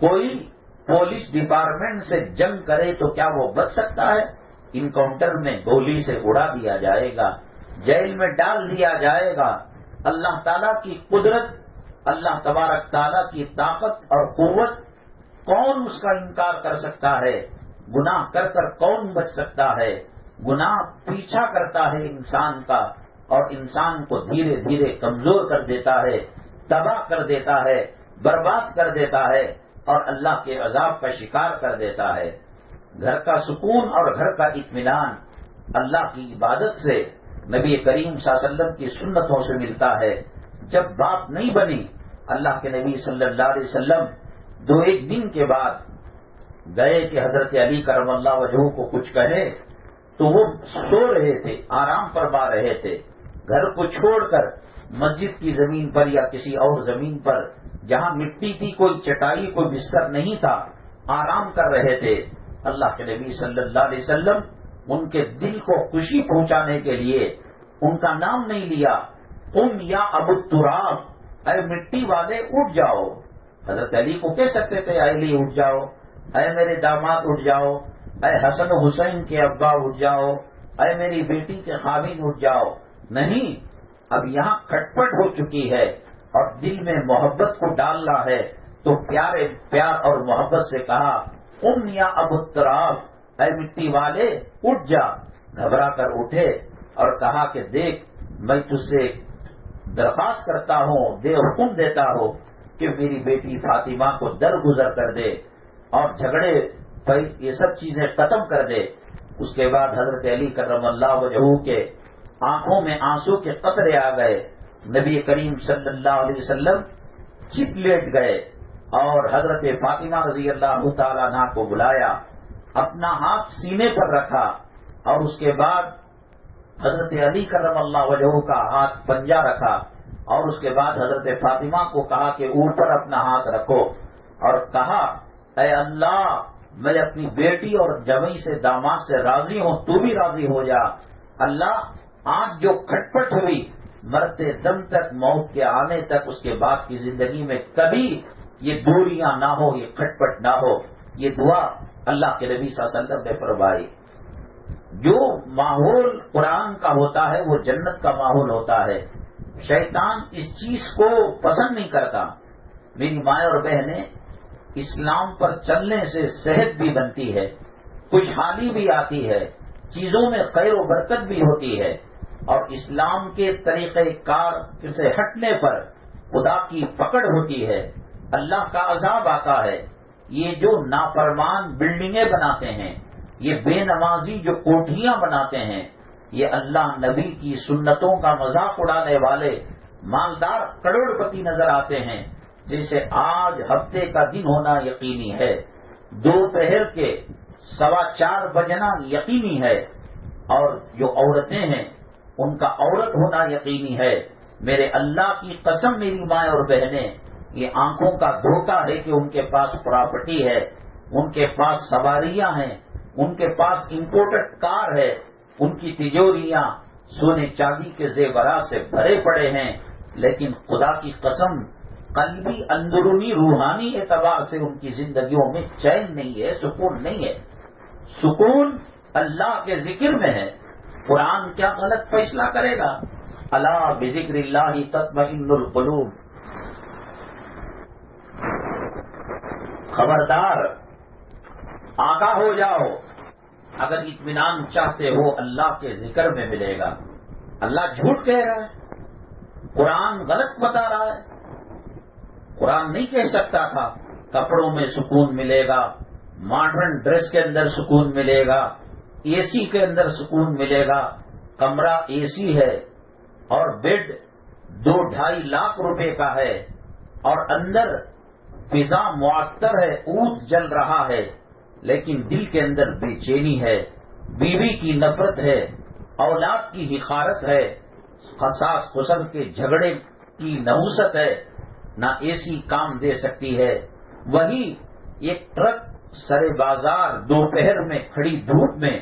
کوئی پولیس ڈپارٹمنٹ سے جنگ کرے تو کیا وہ بچ سکتا ہے؟ انکاؤنٹر میں گولی سے اڑا دیا جائے گا، جیل میں ڈال دیا جائے گا۔ اللہ تعالیٰ کی قدرت، اللہ تبارک تعالیٰ کی طاقت اور قوت، کون اس کا انکار کر سکتا ہے؟ گناہ کر کر کون بچ سکتا ہے؟ گناہ پیچھا کرتا ہے انسان کا اور انسان کو دھیرے دھیرے کمزور کر دیتا ہے، تباہ کر دیتا ہے، برباد کر دیتا ہے اور اللہ کے عذاب کا شکار کر دیتا ہے۔ گھر کا سکون اور گھر کا اطمینان اللہ کی عبادت سے، نبی کریم صلی اللہ علیہ وسلم کی سنتوں سے ملتا ہے۔ جب بات نہیں بنی، اللہ کے نبی صلی اللہ علیہ وسلم دو ایک دن کے بعد گئے کہ حضرت علی کرم اللہ وجہہ کو کچھ کہے، تو وہ سو رہے تھے، آرام فرما رہے تھے۔ گھر کو چھوڑ کر مسجد کی زمین پر یا کسی اور زمین پر جہاں مٹی تھی، کوئی چٹائی کوئی بستر نہیں تھا، آرام کر رہے تھے۔ اللہ کے نبی صلی اللہ علیہ وسلم ان کے دل کو خوشی پہنچانے کے لیے ان کا نام نہیں لیا۔ قم یا ابو التراب، اے مٹی والے اٹھ جاؤ۔ حضرت علی کو کہہ سکتے تھے اے علی اٹھ جاؤ، اے میرے داماد اٹھ جاؤ، اے حسن و حسین کے ابا اٹھ جاؤ، اے میری بیٹی کے خاوند اٹھ جاؤ۔ نہیں، اب یہاں کھٹپٹ ہو چکی ہے اور دل میں محبت کو ڈالنا ہے، تو پیار اور محبت سے کہا قم یا ابو التراب، اے مٹی والے اٹھ جا۔ گھبرا کر اٹھے اور کہا کہ دیکھ، میں تجھ سے درخواست کرتا ہوں، حکم دیتا ہوں کہ میری بیٹی فاطمہ کو درگزر کر دے اور جھگڑے یہ سب چیزیں ختم کر دے۔ اس کے بعد حضرت علی کرم اللہ وجہہ کے آنکھوں میں آنسو کے قطرے آ گئے۔ نبی کریم صلی اللہ علیہ وسلم چت لیٹ گئے اور حضرت فاطمہ رضی اللہ تعالیٰ عنہا کو بلایا، اپنا ہاتھ سینے پر رکھا اور اس کے بعد حضرت علی کرم اللہ وجہہ کا ہاتھ پنجہ رکھا اور اس کے بعد حضرت فاطمہ کو کہا کہ اوپر اپنا ہاتھ رکھو اور کہا اے اللہ، میں اپنی بیٹی اور جوئی سے داماد سے راضی ہوں، تو بھی راضی ہو جا۔ اللہ، آج جو کھٹپٹ ہوئی، مرتے دم تک، موت کے آنے تک، اس کے بعد کی زندگی میں کبھی یہ دوریاں نہ ہو، یہ کھٹپٹ نہ ہو۔ یہ دعا اللہ کے نبی صلی اللہ علیہ وسلم نے فرمائی۔ جو ماحول قرآن کا ہوتا ہے وہ جنت کا ماحول ہوتا ہے۔ شیطان اس چیز کو پسند نہیں کرتا۔ میری ماں اور بہنیں، اسلام پر چلنے سے صحت بھی بنتی ہے، خوشحالی بھی آتی ہے، چیزوں میں خیر و برکت بھی ہوتی ہے، اور اسلام کے طریقہ کار سے ہٹنے پر خدا کی پکڑ ہوتی ہے، اللہ کا عذاب آتا ہے۔ یہ جو نافرمان بلڈنگیں بناتے ہیں، یہ بے نمازی جو کوٹھیاں بناتے ہیں، یہ اللہ نبی کی سنتوں کا مذاق اڑانے والے مالدار کروڑ پتی نظر آتے ہیں۔ جیسے آج ہفتے کا دن ہونا یقینی ہے، دوپہر کے 4:15 بجنا یقینی ہے، اور جو عورتیں ہیں ان کا عورت ہونا یقینی ہے۔ میرے اللہ کی قسم میری ماں اور بہنیں، یہ آنکھوں کا دھوکہ ہے کہ ان کے پاس پراپرٹی ہے، ان کے پاس سواریاں ہیں، ان کے پاس امپورٹڈ کار ہے، ان کی تجوریاں سونے چاندی کے زیورات سے بھرے پڑے ہیں، لیکن خدا کی قسم قلبی اندرونی روحانی اعتبار سے ان کی زندگیوں میں چین نہیں ہے، سکون نہیں ہے۔ سکون اللہ کے ذکر میں ہے۔ قرآن کیا غلط فیصلہ کرے گا؟ الا بذکر اللہ تطمئن القلوب، خبردار آگاہ ہو جاؤ، اگر اطمینان چاہتے ہو اللہ کے ذکر میں ملے گا۔ اللہ جھوٹ کہہ رہا ہے، قرآن غلط بتا رہا ہے۔ قرآن نہیں کہہ سکتا تھا کپڑوں میں سکون ملے گا، ماڈرن ڈریس کے اندر سکون ملے گا، اے سی کے اندر سکون ملے گا۔ کمرہ اے سی ہے اور بیڈ 2-2.5 لاکھ روپے کا ہے اور اندر فضا معطر ہے، اونٹ جل رہا ہے، لیکن دل کے اندر بے چینی ہے، بیوی کی نفرت ہے، اولاد کی حقارت ہے، حساس قسم کے جھگڑے کی نحوست ہے، نہ اے سی کام دے سکتی ہے۔ وہی ایک ٹرک سرے بازار دوپہر میں کھڑی دھوپ میں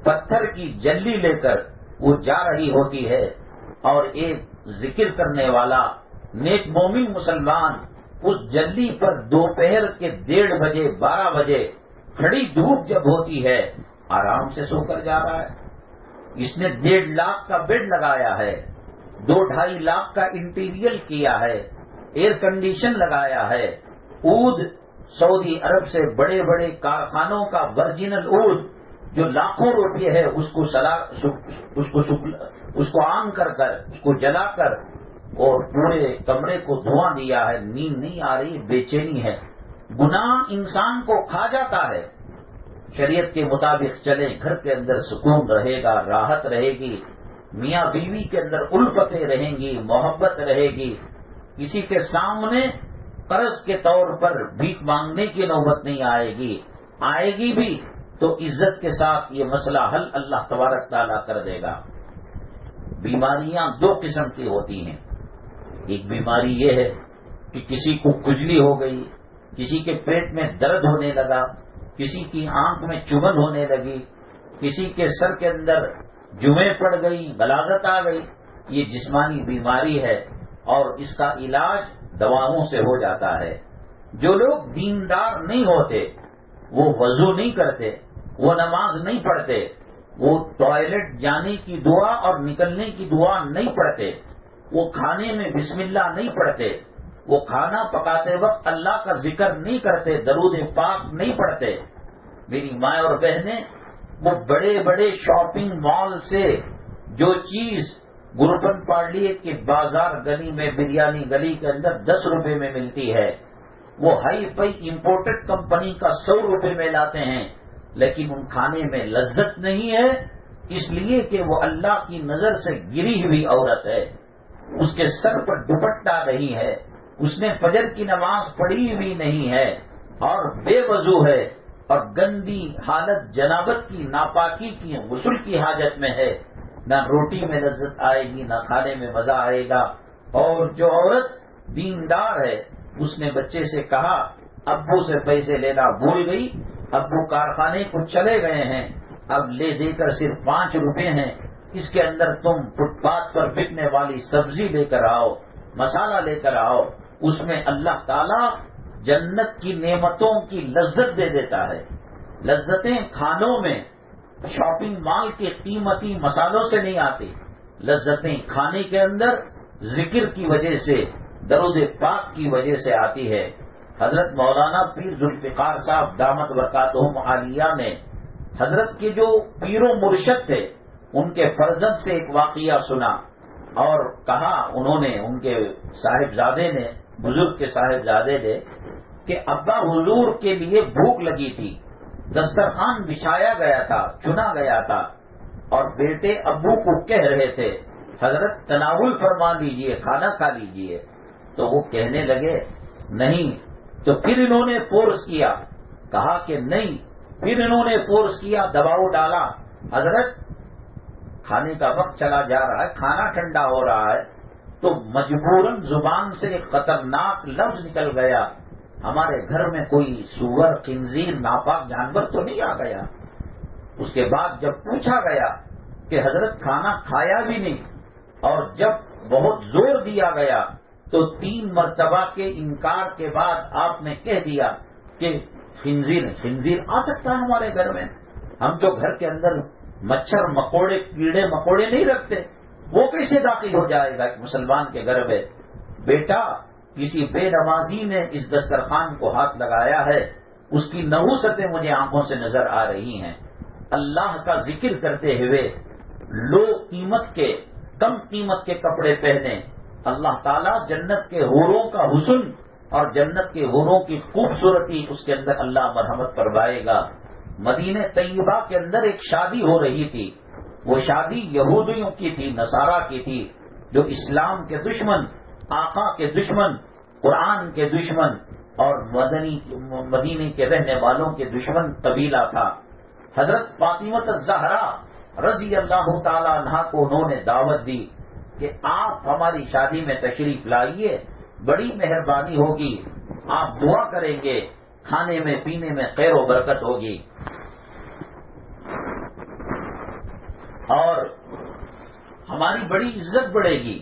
پتھر کی جلی لے کر وہ جا رہی ہوتی ہے، اور ایک ذکر کرنے والا نیک مومن مسلمان اس جلی پر دوپہر کے 1:30 بجے 12 بجے کھڑی دھوپ جب ہوتی ہے آرام سے سو کر جا رہا ہے۔ اس نے 1.5 لاکھ کا بیڈ لگایا ہے، 2-2.5 لاکھ کا انٹیریئر کیا ہے، ایئر کنڈیشن لگایا ہے، اود سعودی عرب سے بڑے بڑے کارخانوں کا ورجنل اود جو لاکھوں روپے ہے اس کو آن کر اس کو جلا کر اور پورے کمرے کو دھواں دیا ہے۔ نیند نہیں آ رہی، بے چینی ہے۔ گناہ انسان کو کھا جاتا ہے۔ شریعت کے مطابق چلے، گھر کے اندر سکون رہے گا، راحت رہے گی، میاں بیوی کے اندر الفتیں رہیں گی، محبت رہے گی، کسی کے سامنے قرض کے طور پر بھیک مانگنے کی نوبت نہیں آئے گی بھی تو عزت کے ساتھ یہ مسئلہ حل اللہ تبارک تعالیٰ کر دے گا۔ بیماریاں 2 قسم کی ہوتی ہیں۔ ایک بیماری یہ ہے کہ کسی کو کھجلی ہو گئی، کسی کے پیٹ میں درد ہونے لگا، کسی کی آنکھ میں چبھن ہونے لگی، کسی کے سر کے اندر جمیں پڑ گئی، غلاظت آ گئی۔ یہ جسمانی بیماری ہے اور اس کا علاج دواؤں سے ہو جاتا ہے۔ جو لوگ دیندار نہیں ہوتے وہ وضو نہیں کرتے، وہ نماز نہیں پڑھتے، وہ ٹوائلٹ جانے کی دعا اور نکلنے کی دعا نہیں پڑھتے، وہ کھانے میں بسم اللہ نہیں پڑھتے، وہ کھانا پکاتے وقت اللہ کا ذکر نہیں کرتے، درود پاک نہیں پڑھتے۔ میری مائیں اور بہنیں، وہ بڑے بڑے شاپنگ مال سے جو چیز گروپن پارلیے کے بازار گلی میں بریانی گلی کے اندر 10 روپے میں ملتی ہے، وہ ہائی فائی امپورٹڈ کمپنی کا 100 روپے میں لاتے ہیں، لیکن ان کھانے میں لذت نہیں ہے، اس لیے کہ وہ اللہ کی نظر سے گری ہوئی عورت ہے، اس کے سر پر دوپٹہ نہیں ہے، اس نے فجر کی نماز پڑھی ہوئی نہیں ہے اور بے وضو ہے اور گندی حالت جنابت کی، ناپاکی کی، غسل کی حاجت میں ہے، نہ روٹی میں لذت آئے گی، نہ کھانے میں مزہ آئے گا۔ اور جو عورت دیندار ہے اس نے بچے سے کہا، ابو سے پیسے لینا بھول گئی، ابو کارخانے کو چلے گئے ہیں، اب لے دے کر صرف 5 روپے ہیں، اس کے اندر تم فٹ پاتھ پر بکنے والی سبزی لے کر آؤ، مسالہ لے کر آؤ، اس میں اللہ تعالی جنت کی نعمتوں کی لذت دے دیتا ہے۔ لذتیں کھانوں میں شاپنگ مال کے قیمتی مسالوں سے نہیں آتی، لذتیں کھانے کے اندر ذکر کی وجہ سے، درود پاک کی وجہ سے آتی ہے۔ حضرت مولانا پیر ذوالفقار صاحب دامت برکاتہم عالیہ نے حضرت کے جو پیر و مرشد تھے ان کے فرزند سے ایک واقعہ سنا اور کہا، انہوں نے، ان کے صاحبزادے نے، بزرگ کے صاحبزادے نے، کہ ابا حضور کے لیے بھوک لگی تھی، دسترخوان بچھایا گیا تھا، چنا گیا تھا، اور بیٹے ابو کو کہہ رہے تھے حضرت تناول فرما لیجئے، کھانا کھا لیجئے، تو وہ کہنے لگے نہیں، تو پھر انہوں نے فورس کیا، کہا کہ نہیں، پھر انہوں نے فورس کیا، دباؤ ڈالا، حضرت کھانے کا وقت چلا جا رہا ہے، کھانا ٹھنڈا ہو رہا ہے، تو مجبوراً زبان سے ایک خطرناک لفظ نکل گیا، ہمارے گھر میں کوئی سور، خنزیر، ناپاک جانور تو نہیں آ گیا؟ اس کے بعد جب پوچھا گیا کہ حضرت کھانا کھایا بھی نہیں، اور جب بہت زور دیا گیا تو 3 مرتبہ کے انکار کے بعد آپ نے کہہ دیا کہ خنزیر آ سکتا ہے ہمارے گھر میں، ہم تو گھر کے اندر مچھر مکوڑے، کیڑے مکوڑے نہیں رکھتے، وہ کیسے داخل ہو جائے گا ایک مسلمان کے گھر میں؟ بیٹا کسی بے نمازی نے اس دسترخوان کو ہاتھ لگایا ہے، اس کی نحوستیں مجھے آنکھوں سے نظر آ رہی ہیں۔ اللہ کا ذکر کرتے ہوئے لو قیمت کے، کم قیمت کے کپڑے پہنے، اللہ تعالیٰ جنت کے حوروں کا حسن اور جنت کے حوروں کی خوبصورتی اس کے اندر اللہ مرحمت فرمائے گا۔ مدینہ طیبہ کے اندر ایک شادی ہو رہی تھی، وہ شادی یہودیوں کی تھی، نصارہ کی تھی، جو اسلام کے دشمن، آقا کے دشمن، قرآن کے دشمن اور مدینے کے رہنے والوں کے دشمن قبیلہ تھا۔ حضرت فاطمہ الزہرا رضی اللہ تعالی عنہا کو انہوں نے دعوت دی کہ آپ ہماری شادی میں تشریف لائیے، بڑی مہربانی ہوگی، آپ دعا کریں گے، کھانے میں پینے میں خیر و برکت ہوگی اور ہماری بڑی عزت بڑھے گی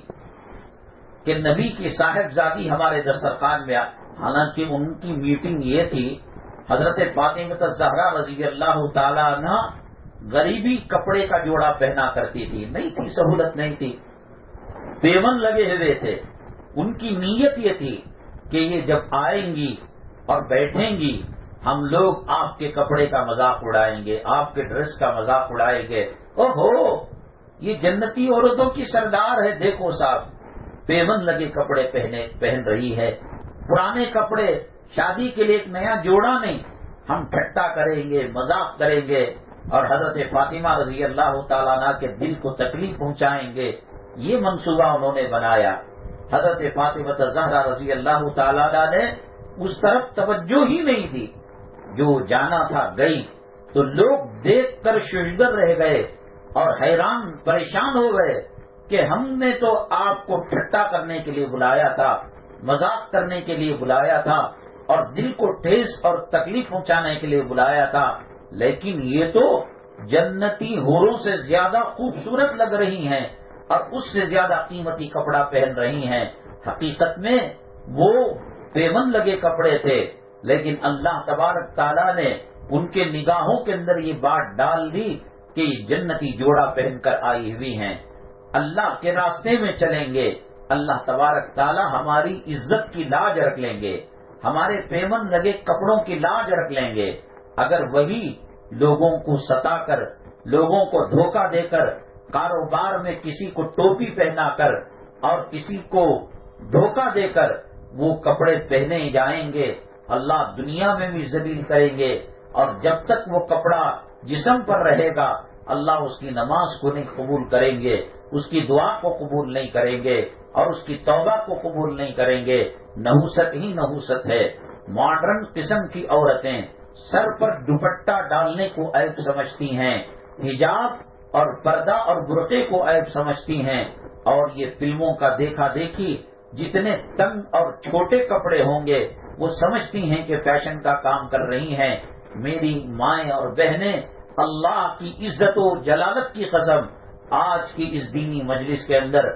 کہ نبی کی صاحبزادی ہمارے دسترخوان میں۔ حالانکہ ان کی میٹنگ یہ تھی، حضرت فاطمہ الزہرا رضی اللہ تعالی عنہ غریبی کپڑے کا جوڑا پہنا کرتی تھی، نہیں تھی سہولت، نہیں تھی، پیون لگے ہوئے تھے۔ ان کی نیت یہ تھی کہ یہ جب آئیں گی اور بیٹھیں گی، ہم لوگ آپ کے کپڑے کا مذاق اڑائیں گے، آپ کے ڈریس کا مذاق اڑائیں گے، اوہو یہ جنتی عورتوں کی سردار ہے، دیکھو صاحب پیون لگے کپڑے پہن رہی ہے، پرانے کپڑے، شادی کے لیے ایک نیا جوڑا نہیں، ہم ٹھٹا کریں گے، مذاق کریں گے اور حضرت فاطمہ رضی اللہ تعالیٰ عنہ کے دل کو تکلیف پہنچائیں گے۔ یہ منصوبہ انہوں نے بنایا۔ حضرت فاطمہ الزہرا رضی اللہ تعالیٰ عنہ نے اس طرف توجہ ہی نہیں دی، جو جانا تھا گئی، تو لوگ دیکھ کر ششدر رہ گئے اور حیران پریشان ہو گئے کہ ہم نے تو آپ کو ٹھٹا کرنے کے لیے بلایا تھا، مذاق کرنے کے لیے بلایا تھا اور دل کو ٹھیس اور تکلیف پہنچانے کے لیے بلایا تھا، لیکن یہ تو جنتی حوروں سے زیادہ خوبصورت لگ رہی ہیں اور اس سے زیادہ قیمتی کپڑا پہن رہی ہیں۔ حقیقت میں وہ پیون لگے کپڑے تھے، لیکن اللہ تبارک تعالیٰ نے ان کے نگاہوں کے اندر یہ بات ڈال دی کہ یہ جنتی جوڑا پہن کر آئی ہوئی ہیں۔ اللہ کے راستے میں چلیں گے، اللہ تبارک تعالیٰ ہماری عزت کی لاج رکھ لیں گے، ہمارے پیون لگے کپڑوں کی لاج رکھ لیں گے۔ اگر وہی لوگوں کو ستا کر، لوگوں کو دھوکہ دے کر، کاروبار میں کسی کو ٹوپی پہنا کر اور کسی کو دھوکہ دے کر وہ کپڑے پہنے جائیں گے، اللہ دنیا میں بھی ذلیل کریں گے، اور جب تک وہ کپڑا جسم پر رہے گا اللہ اس کی نماز کو نہیں قبول کریں گے، اس کی دعا کو قبول نہیں کریں گے اور اس کی توبہ کو قبول نہیں کریں گے۔ نحوست ہی نحوست ہے۔ ماڈرن قسم کی عورتیں سر پر دوپٹہ ڈالنے کو عیب سمجھتی ہیں، حجاب اور پردہ اور برقعے کو عیب سمجھتی ہیں، اور یہ فلموں کا دیکھا دیکھی جتنے تنگ اور چھوٹے کپڑے ہوں گے وہ سمجھتی ہیں کہ فیشن کا کام کر رہی ہیں۔ میری مائیں اور بہنیں، اللہ کی عزت و جلالت کی قسم، آج کی اس دینی مجلس کے اندر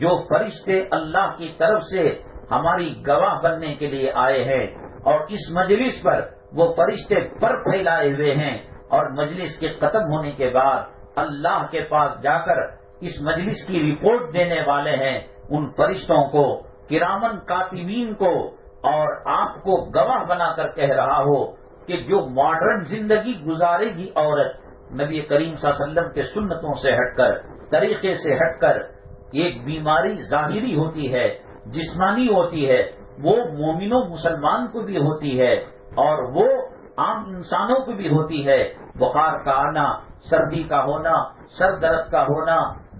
جو فرشتے اللہ کی طرف سے ہماری گواہ بننے کے لیے آئے ہیں اور اس مجلس پر وہ فرشتے پر پھیلائے ہوئے ہیں، اور مجلس کے ختم ہونے کے بعد اللہ کے پاس جا کر اس مجلس کی رپورٹ دینے والے ہیں، ان فرشتوں کو، کرامن کاتبین کو، اور آپ کو گواہ بنا کر کہہ رہا ہو کہ جو ماڈرن زندگی گزارے گی عورت، نبی کریم صلی اللہ علیہ وسلم کے سنتوں سے ہٹ کر، طریقے سے ہٹ کر، ایک بیماری ظاہری ہوتی ہے، جسمانی ہوتی ہے، وہ مومنوں مسلمان کو بھی ہوتی ہے اور وہ عام انسانوں کو بھی ہوتی ہے۔ بخار کا آنا، سردی کا ہونا، سر درد کا ہونا،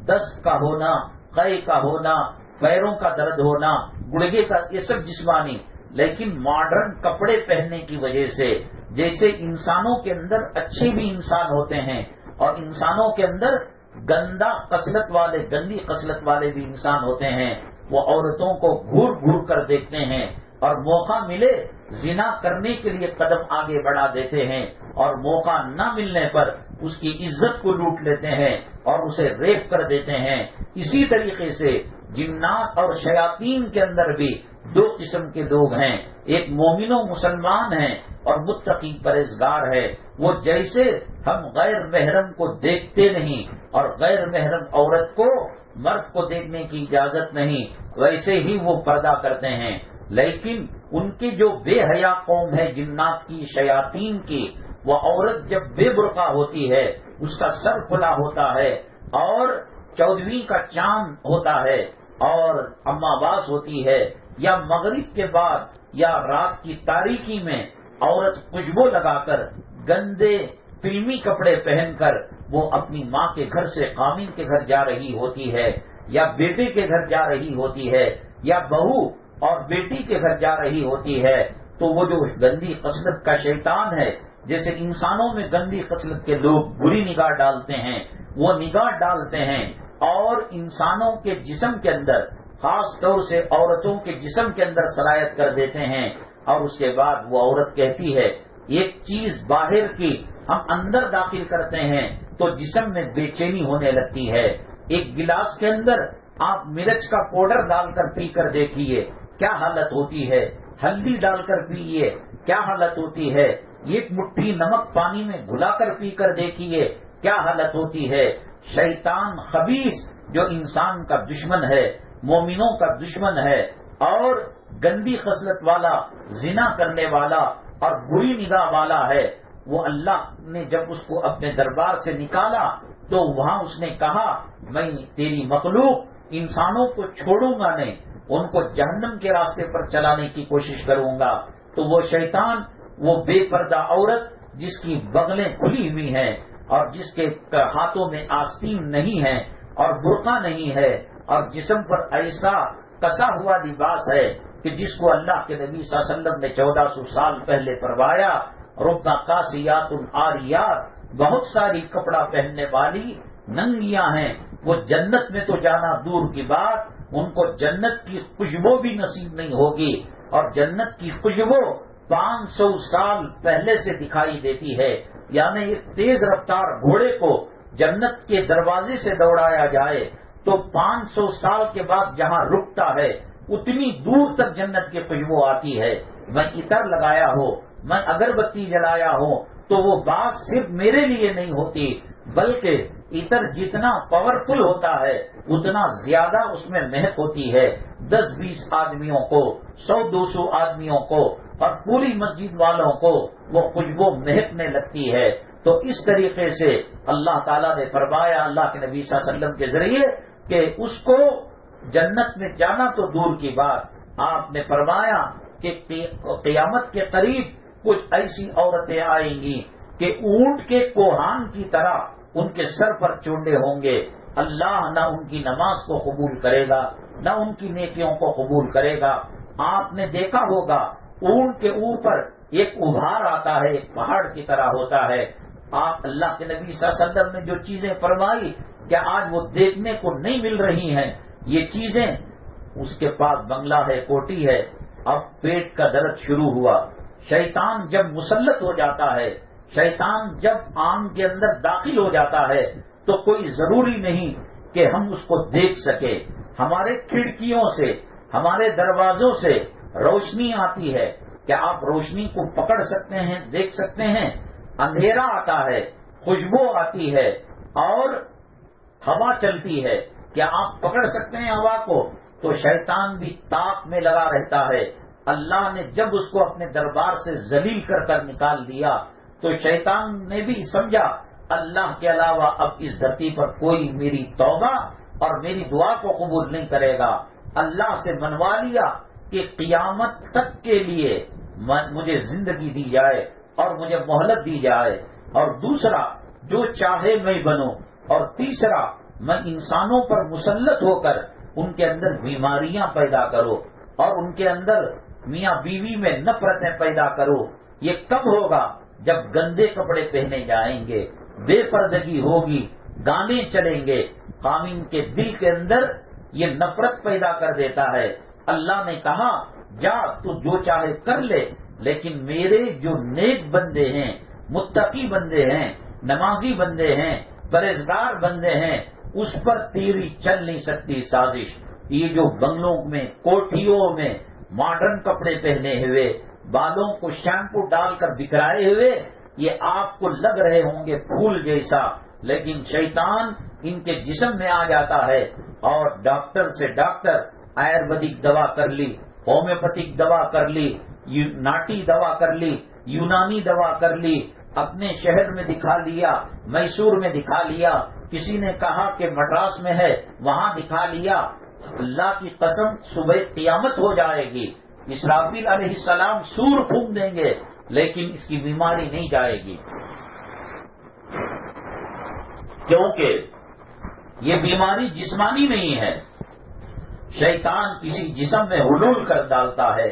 دست کا ہونا، قے کا ہونا، پیروں کا درد ہونا، گڑگے کا، یہ سب جسمانی۔ لیکن ماڈرن کپڑے پہننے کی وجہ سے جیسے انسانوں کے اندر اچھے بھی انسان ہوتے ہیں اور انسانوں کے اندر گندی خصلت والے بھی انسان ہوتے ہیں، وہ عورتوں کو گھور گھور کر دیکھتے ہیں اور موقع ملے زنا کرنے کے لیے قدم آگے بڑھا دیتے ہیں، اور موقع نہ ملنے پر اس کی عزت کو لوٹ لیتے ہیں اور اسے ریپ کر دیتے ہیں۔ اسی طریقے سے جنات اور شیاطین کے اندر بھی دو قسم کے لوگ ہیں، ایک مومن و مسلمان ہیں اور متقی پرہیزگار ہے۔ وہ جیسے ہم غیر محرم کو دیکھتے نہیں اور غیر محرم عورت کو، مرد کو دیکھنے کی اجازت نہیں، ویسے ہی وہ پردہ کرتے ہیں۔ لیکن ان کی جو بے حیا قوم ہے جنات کی شیاطین کی، وہ عورت جب بے برقع ہوتی ہے، اس کا سر کھلا ہوتا ہے اور 14ویں کا چاند ہوتا ہے اور اماواس ہوتی ہے، یا مغرب کے بعد یا رات کی تاریکی میں عورت خوشبو لگا کر گندے فلمی کپڑے پہن کر وہ اپنی ماں کے گھر سے خامن کے گھر جا رہی ہوتی ہے، یا بیٹے کے گھر جا رہی ہوتی ہے، یا بہو اور بیٹی کے گھر جا رہی ہوتی ہے، تو وہ جو گندی خصلت کا شیطان ہے، جیسے انسانوں میں گندی خصلت کے لوگ بری نگاہ ڈالتے ہیں، وہ نگاہ ڈالتے ہیں اور انسانوں کے جسم کے اندر، خاص طور سے عورتوں کے جسم کے اندر سرایت کر دیتے ہیں، اور اس کے بعد وہ عورت کہتی ہے ایک چیز باہر کی ہم اندر داخل کرتے ہیں تو جسم میں بے چینی ہونے لگتی ہے۔ ایک گلاس کے اندر آپ مرچ کا پاؤڈر ڈال کر پی کر دیکھیے کیا حالت ہوتی ہے، ہلدی ڈال کر پیئے کیا حالت ہوتی ہے، ایک مٹھی نمک پانی میں گھلا کر پی کر دیکھیے کیا حالت ہوتی ہے۔ شیطان خبیث جو انسان کا دشمن ہے، مومنوں کا دشمن ہے اور گندی خصلت والا، زنا کرنے والا اور بری نگاہ والا ہے، وہ اللہ نے جب اس کو اپنے دربار سے نکالا تو وہاں اس نے کہا میں تیری مخلوق انسانوں کو چھوڑوں گا نہیں، ان کو جہنم کے راستے پر چلانے کی کوشش کروں گا۔ تو وہ شیطان، وہ بے پردہ عورت جس کی بغلیں کھلی ہوئی ہیں اور جس کے ہاتھوں میں آستین نہیں ہے اور برقع نہیں ہے اور جسم پر ایسا کسا ہوا لباس ہے کہ جس کو اللہ کے نبی صلی اللہ علیہ وسلم نے 1400 سال پہلے فرمایا ربنا کاسیات عاریات، بہت ساری کپڑا پہننے والی ننگیاں ہیں، وہ جنت میں تو جانا دور کی بات، ان کو جنت کی خوشبو بھی نصیب نہیں ہوگی، اور جنت کی خوشبو 500 سال پہلے سے دکھائی دیتی ہے۔ یعنی ایک تیز رفتار گھوڑے کو جنت کے دروازے سے دوڑایا جائے تو 500 سال کے بعد جہاں رکتا ہے اتنی دور تک جنت کی خوشبو آتی ہے۔ میں عطر لگایا ہو، میں اگربتی جلایا ہوں تو وہ بات صرف میرے لیے نہیں ہوتی، بلکہ عطر جتنا پاورفل ہوتا ہے اتنا زیادہ اس میں مہک ہوتی ہے۔ 10-20 آدمیوں کو، 100-200 آدمیوں کو اور پوری مسجد والوں کو وہ خوشبو مہکنے لگتی ہے۔ تو اس طریقے سے اللہ تعالیٰ نے فرمایا اللہ کے نبی صلی اللہ علیہ وسلم کے ذریعے کہ اس کو جنت میں جانا تو دور کی بات، آپ نے فرمایا کہ قیامت کے قریب کچھ ایسی عورتیں آئیں گی کہ اونٹ کے کوہان کی طرح ان کے سر پر چونڈے ہوں گے، اللہ نہ ان کی نماز کو قبول کرے گا نہ ان کی نیکیوں کو قبول کرے گا۔ آپ نے دیکھا ہوگا اونٹ کے اوپر ایک ابھار آتا ہے، ایک پہاڑ کی طرح ہوتا ہے۔ آپ اللہ کے نبی صلی اللہ علیہ وسلم نے جو چیزیں فرمائی کیا آج وہ دیکھنے کو نہیں مل رہی ہیں یہ چیزیں؟ اس کے پاس بنگلہ ہے، کوٹھی ہے، اب پیٹ کا درد شروع ہوا۔ شیطان جب مسلط ہو جاتا ہے، شیطان جب آنکھ کے اندر داخل ہو جاتا ہے تو کوئی ضروری نہیں کہ ہم اس کو دیکھ سکے۔ ہمارے کھڑکیوں سے، ہمارے دروازوں سے روشنی آتی ہے، کیا آپ روشنی کو پکڑ سکتے ہیں، دیکھ سکتے ہیں؟ اندھیرا آتا ہے، خوشبو آتی ہے اور ہوا چلتی ہے، کیا آپ پکڑ سکتے ہیں ہوا کو؟ تو شیطان بھی طاق میں لگا رہتا ہے۔ اللہ نے جب اس کو اپنے دربار سے ذلیل کر کر نکال دیا تو شیطان نے بھی سمجھا اللہ کے علاوہ اب اس دھرتی پر کوئی میری توبہ اور میری دعا کو قبول نہیں کرے گا۔ اللہ سے منوا لیا کہ قیامت تک کے لیے مجھے زندگی دی جائے اور مجھے مہلت دی جائے، اور دوسرا جو چاہے میں بنوں، اور تیسرا میں انسانوں پر مسلط ہو کر ان کے اندر بیماریاں پیدا کرو اور ان کے اندر میاں بیوی میں نفرتیں پیدا کرو۔ یہ کب ہوگا؟ جب گندے کپڑے پہنے جائیں گے، بے پردگی ہوگی، گانے چلیں گے، خامن کے دل کے اندر یہ نفرت پیدا کر دیتا ہے۔ اللہ نے کہا جا تو جو چاہے کر لے، لیکن میرے جو نیک بندے ہیں، متقی بندے ہیں، نمازی بندے ہیں، پرہیزگار بندے ہیں، اس پر تیری چل نہیں سکتی سازش۔ یہ جو بنگلوں میں، کوٹھیوں میں ماڈرن کپڑے پہنے ہوئے، بالوں کو شیمپو ڈال کر بکھرائے ہوئے، یہ آپ کو لگ رہے ہوں گے پھول جیسا، لیکن شیطان ان کے جسم میں آ جاتا ہے اور ڈاکٹر سے ڈاکٹر آیورویدک دوا کر لی، ہومیوپیتھک دوا کر لی، ناٹی دوا کر لی، یونانی دوا کر لی، اپنے شہر میں دکھا لیا، میسور میں دکھا لیا، کسی نے کہا کہ مدراس میں ہے وہاں دکھا لیا۔ اللہ کی قسم صبح قیامت ہو جائے گی، اسرافیل علیہ السلام سور پھونک دیں گے لیکن اس کی بیماری نہیں جائے گی، کیونکہ یہ بیماری جسمانی نہیں ہے۔ شیطان کسی جسم میں حلول کر ڈالتا ہے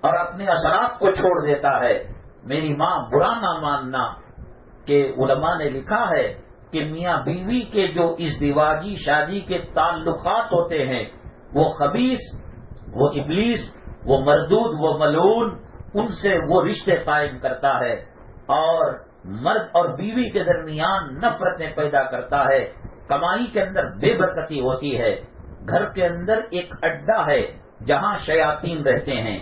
اور اپنے اثرات کو چھوڑ دیتا ہے۔ میری ماں برا نہ ماننا کہ علماء نے لکھا ہے کہ میاں بیوی کے جو ازدواجی شادی کے تعلقات ہوتے ہیں وہ خبیث، وہ ابلیس، وہ مردود، وہ ملعون، ان سے وہ رشتے قائم کرتا ہے اور مرد اور بیوی کے درمیان نفرتیں پیدا کرتا ہے، کمائی کے اندر بے برکتی ہوتی ہے۔ گھر کے اندر ایک اڈا ہے جہاں شیاطین رہتے ہیں،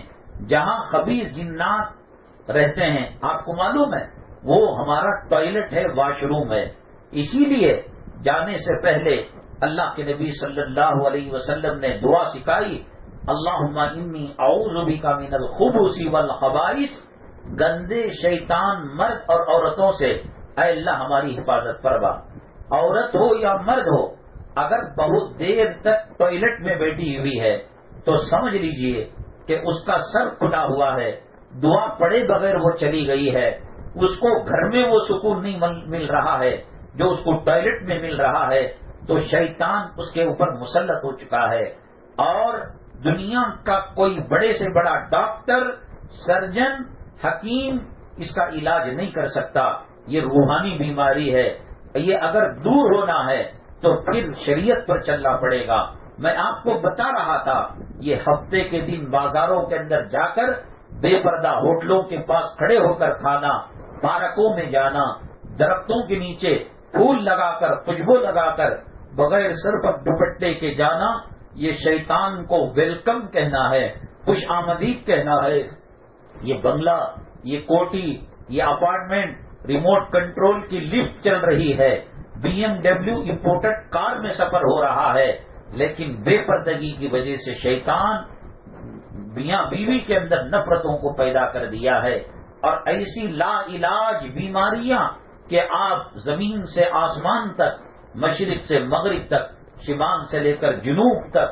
جہاں خبیث جنات رہتے ہیں۔ آپ کو معلوم ہے وہ ہمارا ٹوائلٹ ہے، واش روم ہے۔ اسی لیے جانے سے پہلے اللہ کے نبی صلی اللہ علیہ وسلم نے دعا سکھائی، اللہم انی اعوذ بک من الخبث والخبائث، گندے شیطان مرد اور عورتوں سے اے اللہ ہماری حفاظت فرما۔ عورت ہو یا مرد ہو، اگر بہت دیر تک ٹوائلٹ میں بیٹھی ہوئی ہے تو سمجھ لیجئے کہ اس کا سر کھلا ہوا ہے، دعا پڑے بغیر وہ چلی گئی ہے، اس کو گھر میں وہ سکون نہیں مل رہا ہے جو اس کو ٹوائلٹ میں مل رہا ہے، تو شیطان اس کے اوپر مسلط ہو چکا ہے۔ اور دنیا کا کوئی بڑے سے بڑا ڈاکٹر، سرجن، حکیم اس کا علاج نہیں کر سکتا، یہ روحانی بیماری ہے۔ یہ اگر دور ہونا ہے تو پھر شریعت پر چلنا پڑے گا۔ میں آپ کو بتا رہا تھا یہ ہفتے کے دن بازاروں کے اندر جا کر بے پردہ ہوٹلوں کے پاس کھڑے ہو کر کھانا، پارکوں میں جانا، درختوں کے نیچے پھول لگا کر، خوشبو لگا کر، بغیر سر پر دوپٹے کے جانا، یہ شیطان کو ویلکم کہنا ہے، خوش آمدید کہنا ہے۔ یہ بنگلہ، یہ کوٹی، یہ اپارٹمنٹ، ریموٹ کنٹرول کی لفٹ چل رہی ہے، BMW امپورٹڈ کار میں سفر ہو رہا ہے، لیکن بے پردگی کی وجہ سے شیطان میاں بیوی کے اندر نفرتوں کو پیدا کر دیا ہے، اور ایسی لا علاج بیماریاں کہ آپ زمین سے آسمان تک، مشرق سے مغرب تک، شمال سے لے کر جنوب تک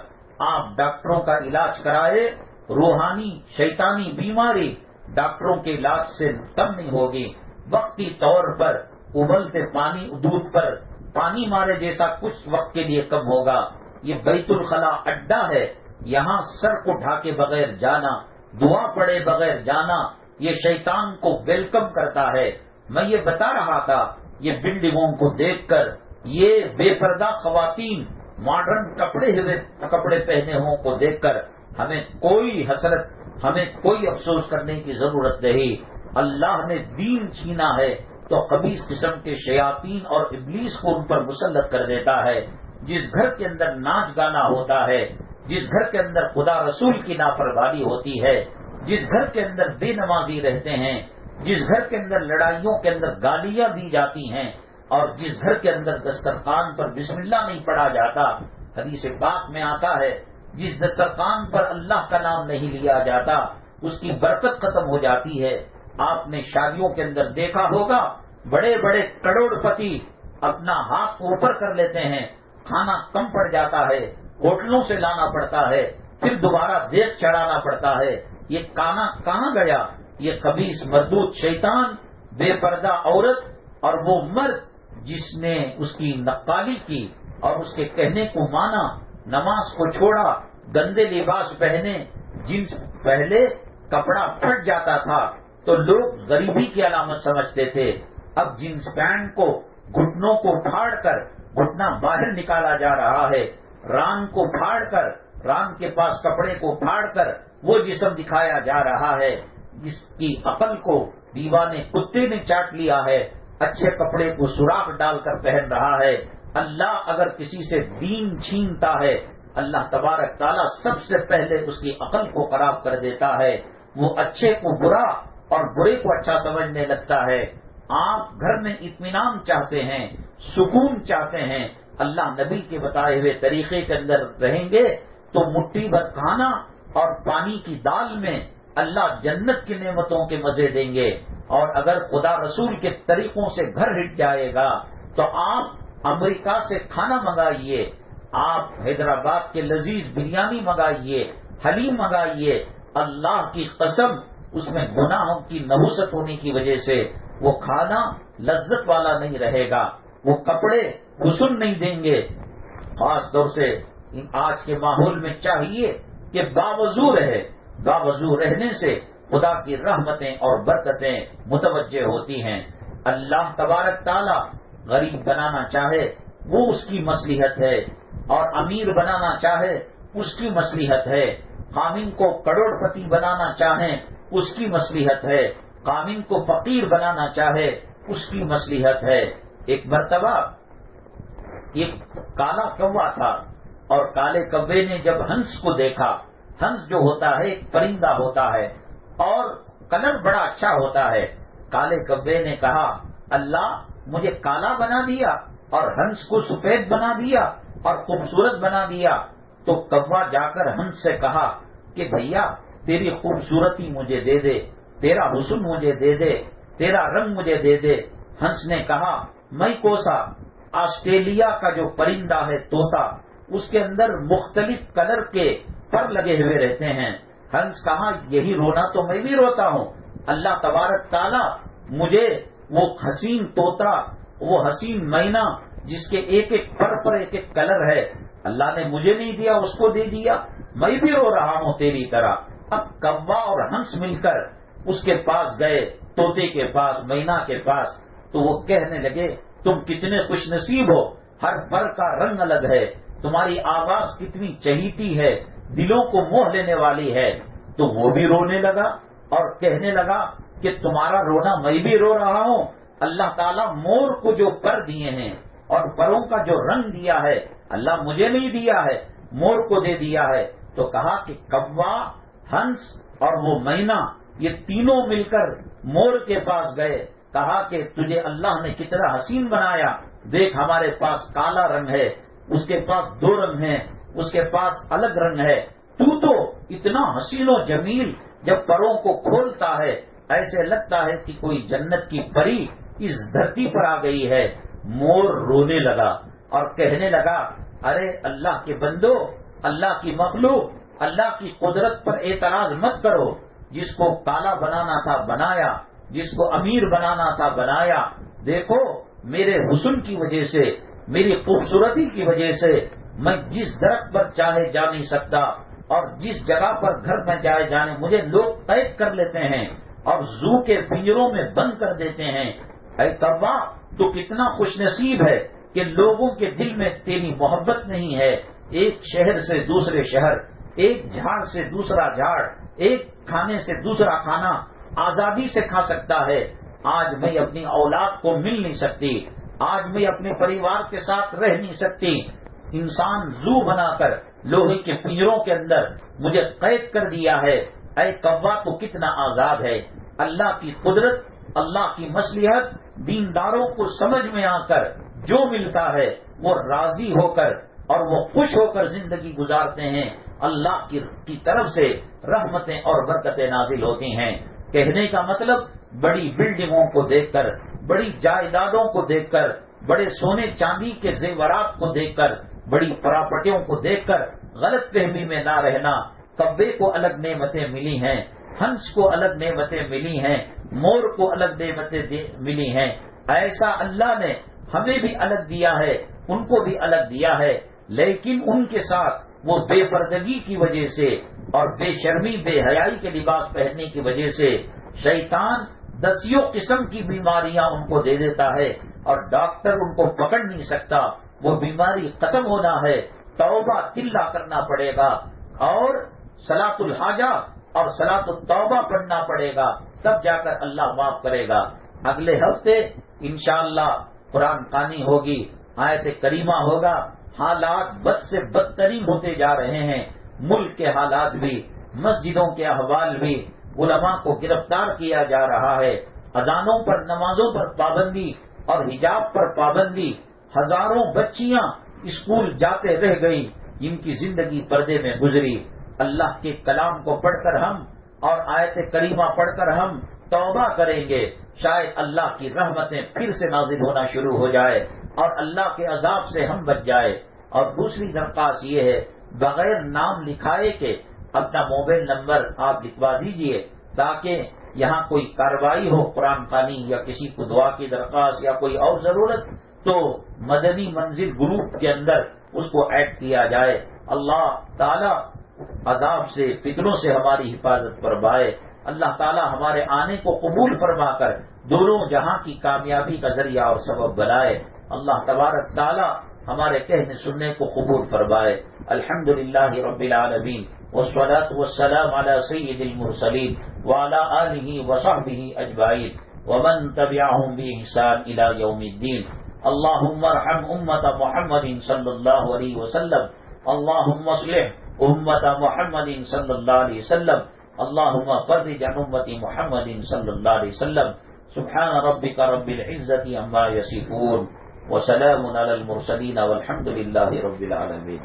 آپ ڈاکٹروں کا علاج کرائے، روحانی شیطانی بیماری ڈاکٹروں کے علاج سے کم نہیں ہوگی۔ وقتی طور پر ابلتے پانی، دودھ پر پانی مارے جیسا کچھ وقت کے لیے کم ہوگا۔ یہ بیت الخلا اڈا ہے، یہاں سر کو ڈھاکے بغیر جانا، دعا پڑے بغیر جانا، یہ شیطان کو ویلکم کرتا ہے۔ میں یہ بتا رہا تھا، یہ بلڈنگوں کو دیکھ کر، یہ بے پردہ خواتین ماڈرن کپڑے پہنے ہوں کو دیکھ کر ہمیں کوئی حسرت، ہمیں کوئی افسوس کرنے کی ضرورت نہیں۔ اللہ نے دین چھینا ہے تو خبیث قسم کے شیاطین اور ابلیس کو ان پر مسلط کر دیتا ہے۔ جس گھر کے اندر ناچ گانا ہوتا ہے، جس گھر کے اندر خدا رسول کی نافرمانی ہوتی ہے، جس گھر کے اندر بے نمازی رہتے ہیں، جس گھر کے اندر لڑائیوں کے اندر گالیاں دی جاتی ہیں، اور جس گھر کے اندر دسترخوان پر بسم اللہ نہیں پڑھا جاتا، حدیث پاک میں آتا ہے جس دسترخوان پر اللہ کا نام نہیں لیا جاتا اس کی برکت ختم ہو جاتی ہے۔ آپ نے شادیوں کے اندر دیکھا ہوگا، بڑے بڑے کروڑ پتی اپنا ہاتھ اوپر کر لیتے ہیں، کھانا کم پڑ جاتا ہے، ہوٹلوں سے لانا پڑتا ہے، پھر دوبارہ دیگ چڑھانا پڑتا ہے۔ یہ کھانا کہاں گیا؟ یہ خبیث مردود شیطان، بے پردہ عورت اور وہ مرد جس نے اس کی نقالی کی اور اس کے کہنے کو مانا، نماز کو چھوڑا، گندے لباس پہنے۔ جنس پہلے کپڑا پھٹ جاتا تھا تو لوگ غریبی کی علامت سمجھتے تھے، اب جنس پینٹ کو گھٹنوں کو پھاڑ کر گھٹنا باہر نکالا جا رہا ہے، ران کو پھاڑ کر، ران کے پاس کپڑے کو پھاڑ کر وہ جسم دکھایا جا رہا ہے جس کی عقل کو دیوانے کتے نے چاٹ لیا ہے، اچھے کپڑے کو سوراخ ڈال کر پہن رہا ہے۔ اللہ اگر کسی سے دین چھینتا ہے، اللہ تبارک تعالیٰ سب سے پہلے اس کی عقل کو خراب کر دیتا ہے، وہ اچھے کو برا اور برے کو اچھا سمجھنے لگتا ہے۔ آپ گھر میں اطمینان چاہتے ہیں، سکون چاہتے ہیں، اللہ نبی کے بتائے ہوئے طریقے کے اندر رہیں گے تو مٹھی بھر کھانا اور پانی کی دال میں اللہ جنت کی نعمتوں کے مزے دیں گے. اور اگر خدا رسول کے طریقوں سے گھر ہٹ جائے گا تو آپ امریکہ سے کھانا منگائیے، آپ حیدرآباد کے لذیذ بریانی منگائیے، حلیم منگائیے، اللہ کی قسم اس میں گناہوں کی نحوست ہونے کی وجہ سے وہ کھانا لذت والا نہیں رہے گا، وہ کپڑے حسن نہیں دیں گے. خاص طور سے آج کے ماحول میں چاہیے کہ باوضو رہے، باوضو رہنے سے خدا کی رحمتیں اور برکتیں متوجہ ہوتی ہیں. اللہ تبارک تعالی غریب بنانا چاہے وہ اس کی مصلحت ہے، اور امیر بنانا چاہے اس کی مصلحت ہے. قامن کو کروڑ پتی بنانا چاہیں اس کی مصلحت ہے، قامن کو فقیر بنانا چاہے اس کی مصلحت ہے. ایک مرتبہ ایک کالا کوا تھا، اور کالے کوے نے جب ہنس کو دیکھا، ہنس جو ہوتا ہے ایک پرندہ ہوتا ہے اور کلر بڑا اچھا ہوتا ہے. کالے کوے نے کہا اللہ مجھے کالا بنا دیا اور ہنس کو سفید بنا دیا اور خوبصورت بنا دیا. تو کوا جا کر ہنس سے کہا کہ بھیا تیری خوبصورتی مجھے دے دے، تیرا حسن مجھے دے دے، تیرا رنگ مجھے دے دے. ہنس نے کہا میں کوسا آسٹریلیا کا جو پرندہ ہے طوطا، اس کے اندر مختلف کلر کے پر لگے ہوئے رہتے ہیں. ہنس کہا یہی رونا تو میں بھی روتا ہوں. اللہ تبارک تعالی مجھے وہ حسین طوطا، وہ حسین مینا جس کے ایک ایک پر ایک ایک کلر ہے، اللہ نے مجھے نہیں دیا، اس کو دے دیا. میں بھی رو رہا ہوں تیری طرح. اب کوا اور ہنس مل کر اس کے پاس گئے، طوطے کے پاس، مینا کے پاس. تو وہ کہنے لگے تم کتنے خوش نصیب ہو، ہر پر کا رنگ الگ ہے، تمہاری آواز کتنی چہیتی ہے، دلوں کو موہ لینے والی ہے. تو وہ بھی رونے لگا اور کہنے لگا کہ تمہارا رونا میں بھی رو رہا ہوں. اللہ تعالیٰ مور کو جو پر دیے ہیں اور پروں کا جو رنگ دیا ہے اللہ مجھے نہیں دیا ہے، مور کو دے دیا ہے. تو کہا کہ کوا، ہنس اور وہ مینا یہ تینوں مل کر مور کے پاس گئے. کہا کہ تجھے اللہ نے کتنا حسین بنایا، دیکھ ہمارے پاس کالا رنگ ہے، اس کے پاس دو رنگ ہیں، اس کے پاس الگ رنگ ہے. تو اتنا حسین و جمیل جب پروں کو کھولتا ہے ایسے لگتا ہے کہ کوئی جنت کی پری اس دھرتی پر آ گئی ہے. مور رونے لگا اور کہنے لگا ارے اللہ کے بندو، اللہ کی مخلوق، اللہ کی قدرت پر اعتراض مت کرو. جس کو کالا بنانا تھا بنایا، جس کو امیر بنانا تھا بنایا. دیکھو میرے حسن کی وجہ سے، میری خوبصورتی کی وجہ سے میں جس درخت پر چاہے جا نہیں سکتا، اور جس جگہ پر گھر میں جائے جانے مجھے لوگ قید کر لیتے ہیں اور زو کے پنجروں میں بند کر دیتے ہیں. اے کوا تو کتنا خوش نصیب ہے کہ لوگوں کے دل میں تیری محبت نہیں ہے. ایک شہر سے دوسرے شہر، ایک جھاڑ سے دوسرا جھاڑ، ایک کھانے سے دوسرا کھانا آزادی سے کھا سکتا ہے. آج میں اپنی اولاد کو مل نہیں سکتی، آج میں اپنے پریوار کے ساتھ رہ نہیں سکتی. انسان زو بنا کر لوہے کے پنجروں کے اندر مجھے قید کر دیا ہے. اے کوا تو کتنا آزاد ہے. اللہ کی قدرت، اللہ کی مصلحت دینداروں کو سمجھ میں آ کر جو ملتا ہے وہ راضی ہو کر اور وہ خوش ہو کر زندگی گزارتے ہیں. اللہ کی طرف سے رحمتیں اور برکتیں نازل ہوتی ہیں. کہنے کا مطلب بڑی بلڈنگوں کو دیکھ کر، بڑی جائیدادوں کو دیکھ کر، بڑے سونے چاندی کے زیورات کو دیکھ کر، بڑی پراپرٹیوں کو دیکھ کر غلط فہمی میں نہ رہنا. کبے کو الگ نعمتیں ملی ہیں، ہنس کو الگ نعمتیں ملی ہیں، مور کو الگ نعمتیں ملی ہیں. ایسا اللہ نے ہمیں بھی الگ دیا ہے، ان کو بھی الگ دیا ہے. لیکن ان کے ساتھ وہ بے پردگی کی وجہ سے اور بے شرمی بے حیائی کے لباس پہننے کی وجہ سے شیطان دسیوں قسم کی بیماریاں ان کو دے دیتا ہے اور ڈاکٹر ان کو پکڑ نہیں سکتا. وہ بیماری ختم ہونا ہے، توبہ تلا کرنا پڑے گا اور صلاۃ الحاجہ اور صلاۃ التوبہ پڑھنا پڑے گا، تب جا کر اللہ معاف کرے گا. اگلے ہفتے انشاءاللہ قرآن خوانی ہوگی، آیت کریمہ ہوگا. حالات بد سے بدترین ہوتے جا رہے ہیں، ملک کے حالات بھی، مسجدوں کے احوال بھی. علماء کو گرفتار کیا جا رہا ہے، اذانوں پر، نمازوں پر پابندی اور حجاب پر پابندی. ہزاروں بچیاں اسکول جاتے رہ گئی، ان کی زندگی پردے میں گزری. اللہ کے کلام کو پڑھ کر ہم اور آیت کریمہ پڑھ کر ہم توبہ کریں گے، شاید اللہ کی رحمتیں پھر سے نازل ہونا شروع ہو جائے اور اللہ کے عذاب سے ہم بچ جائے۔ اور دوسری درخواست یہ ہے، بغیر نام لکھائے کہ اپنا موبائل نمبر آپ لکھوا دیجئے تاکہ یہاں کوئی کارروائی ہو قرآن خوانی یا کسی کو دعا کی درخواست یا کوئی اور ضرورت تو مدنی منزل گروپ کے اندر اس کو ایڈ کیا جائے۔ اللہ تعالی عذاب سے، فتنوں سے ہماری حفاظت فرمائے۔ اللہ تعالی ہمارے آنے کو قبول فرما کر دونوں جہاں کی کامیابی کا ذریعہ اور سبب بنائے۔ اللہ تبارک تعالی ہمارے کہنے سننے کو قبول فرمائے۔ الحمدللہ رب العالمین والصلاة والسلام على سید المرسلین وعلى آلہ وصحبہ اجمعین ومن تبعهم بإحسان إلى يوم الدین۔ اللهم ارحم امت محمد صلی اللہ علیہ وسلم، اللهم اصلح امت محمد صلی اللہ علیہ وسلم، اللهم فرج عن امت محمد صلی اللہ علیہ وسلم۔ سبحان ربک رب العزة عما یصفون وسلام علی المرسلین والحمد للہ رب العالمین۔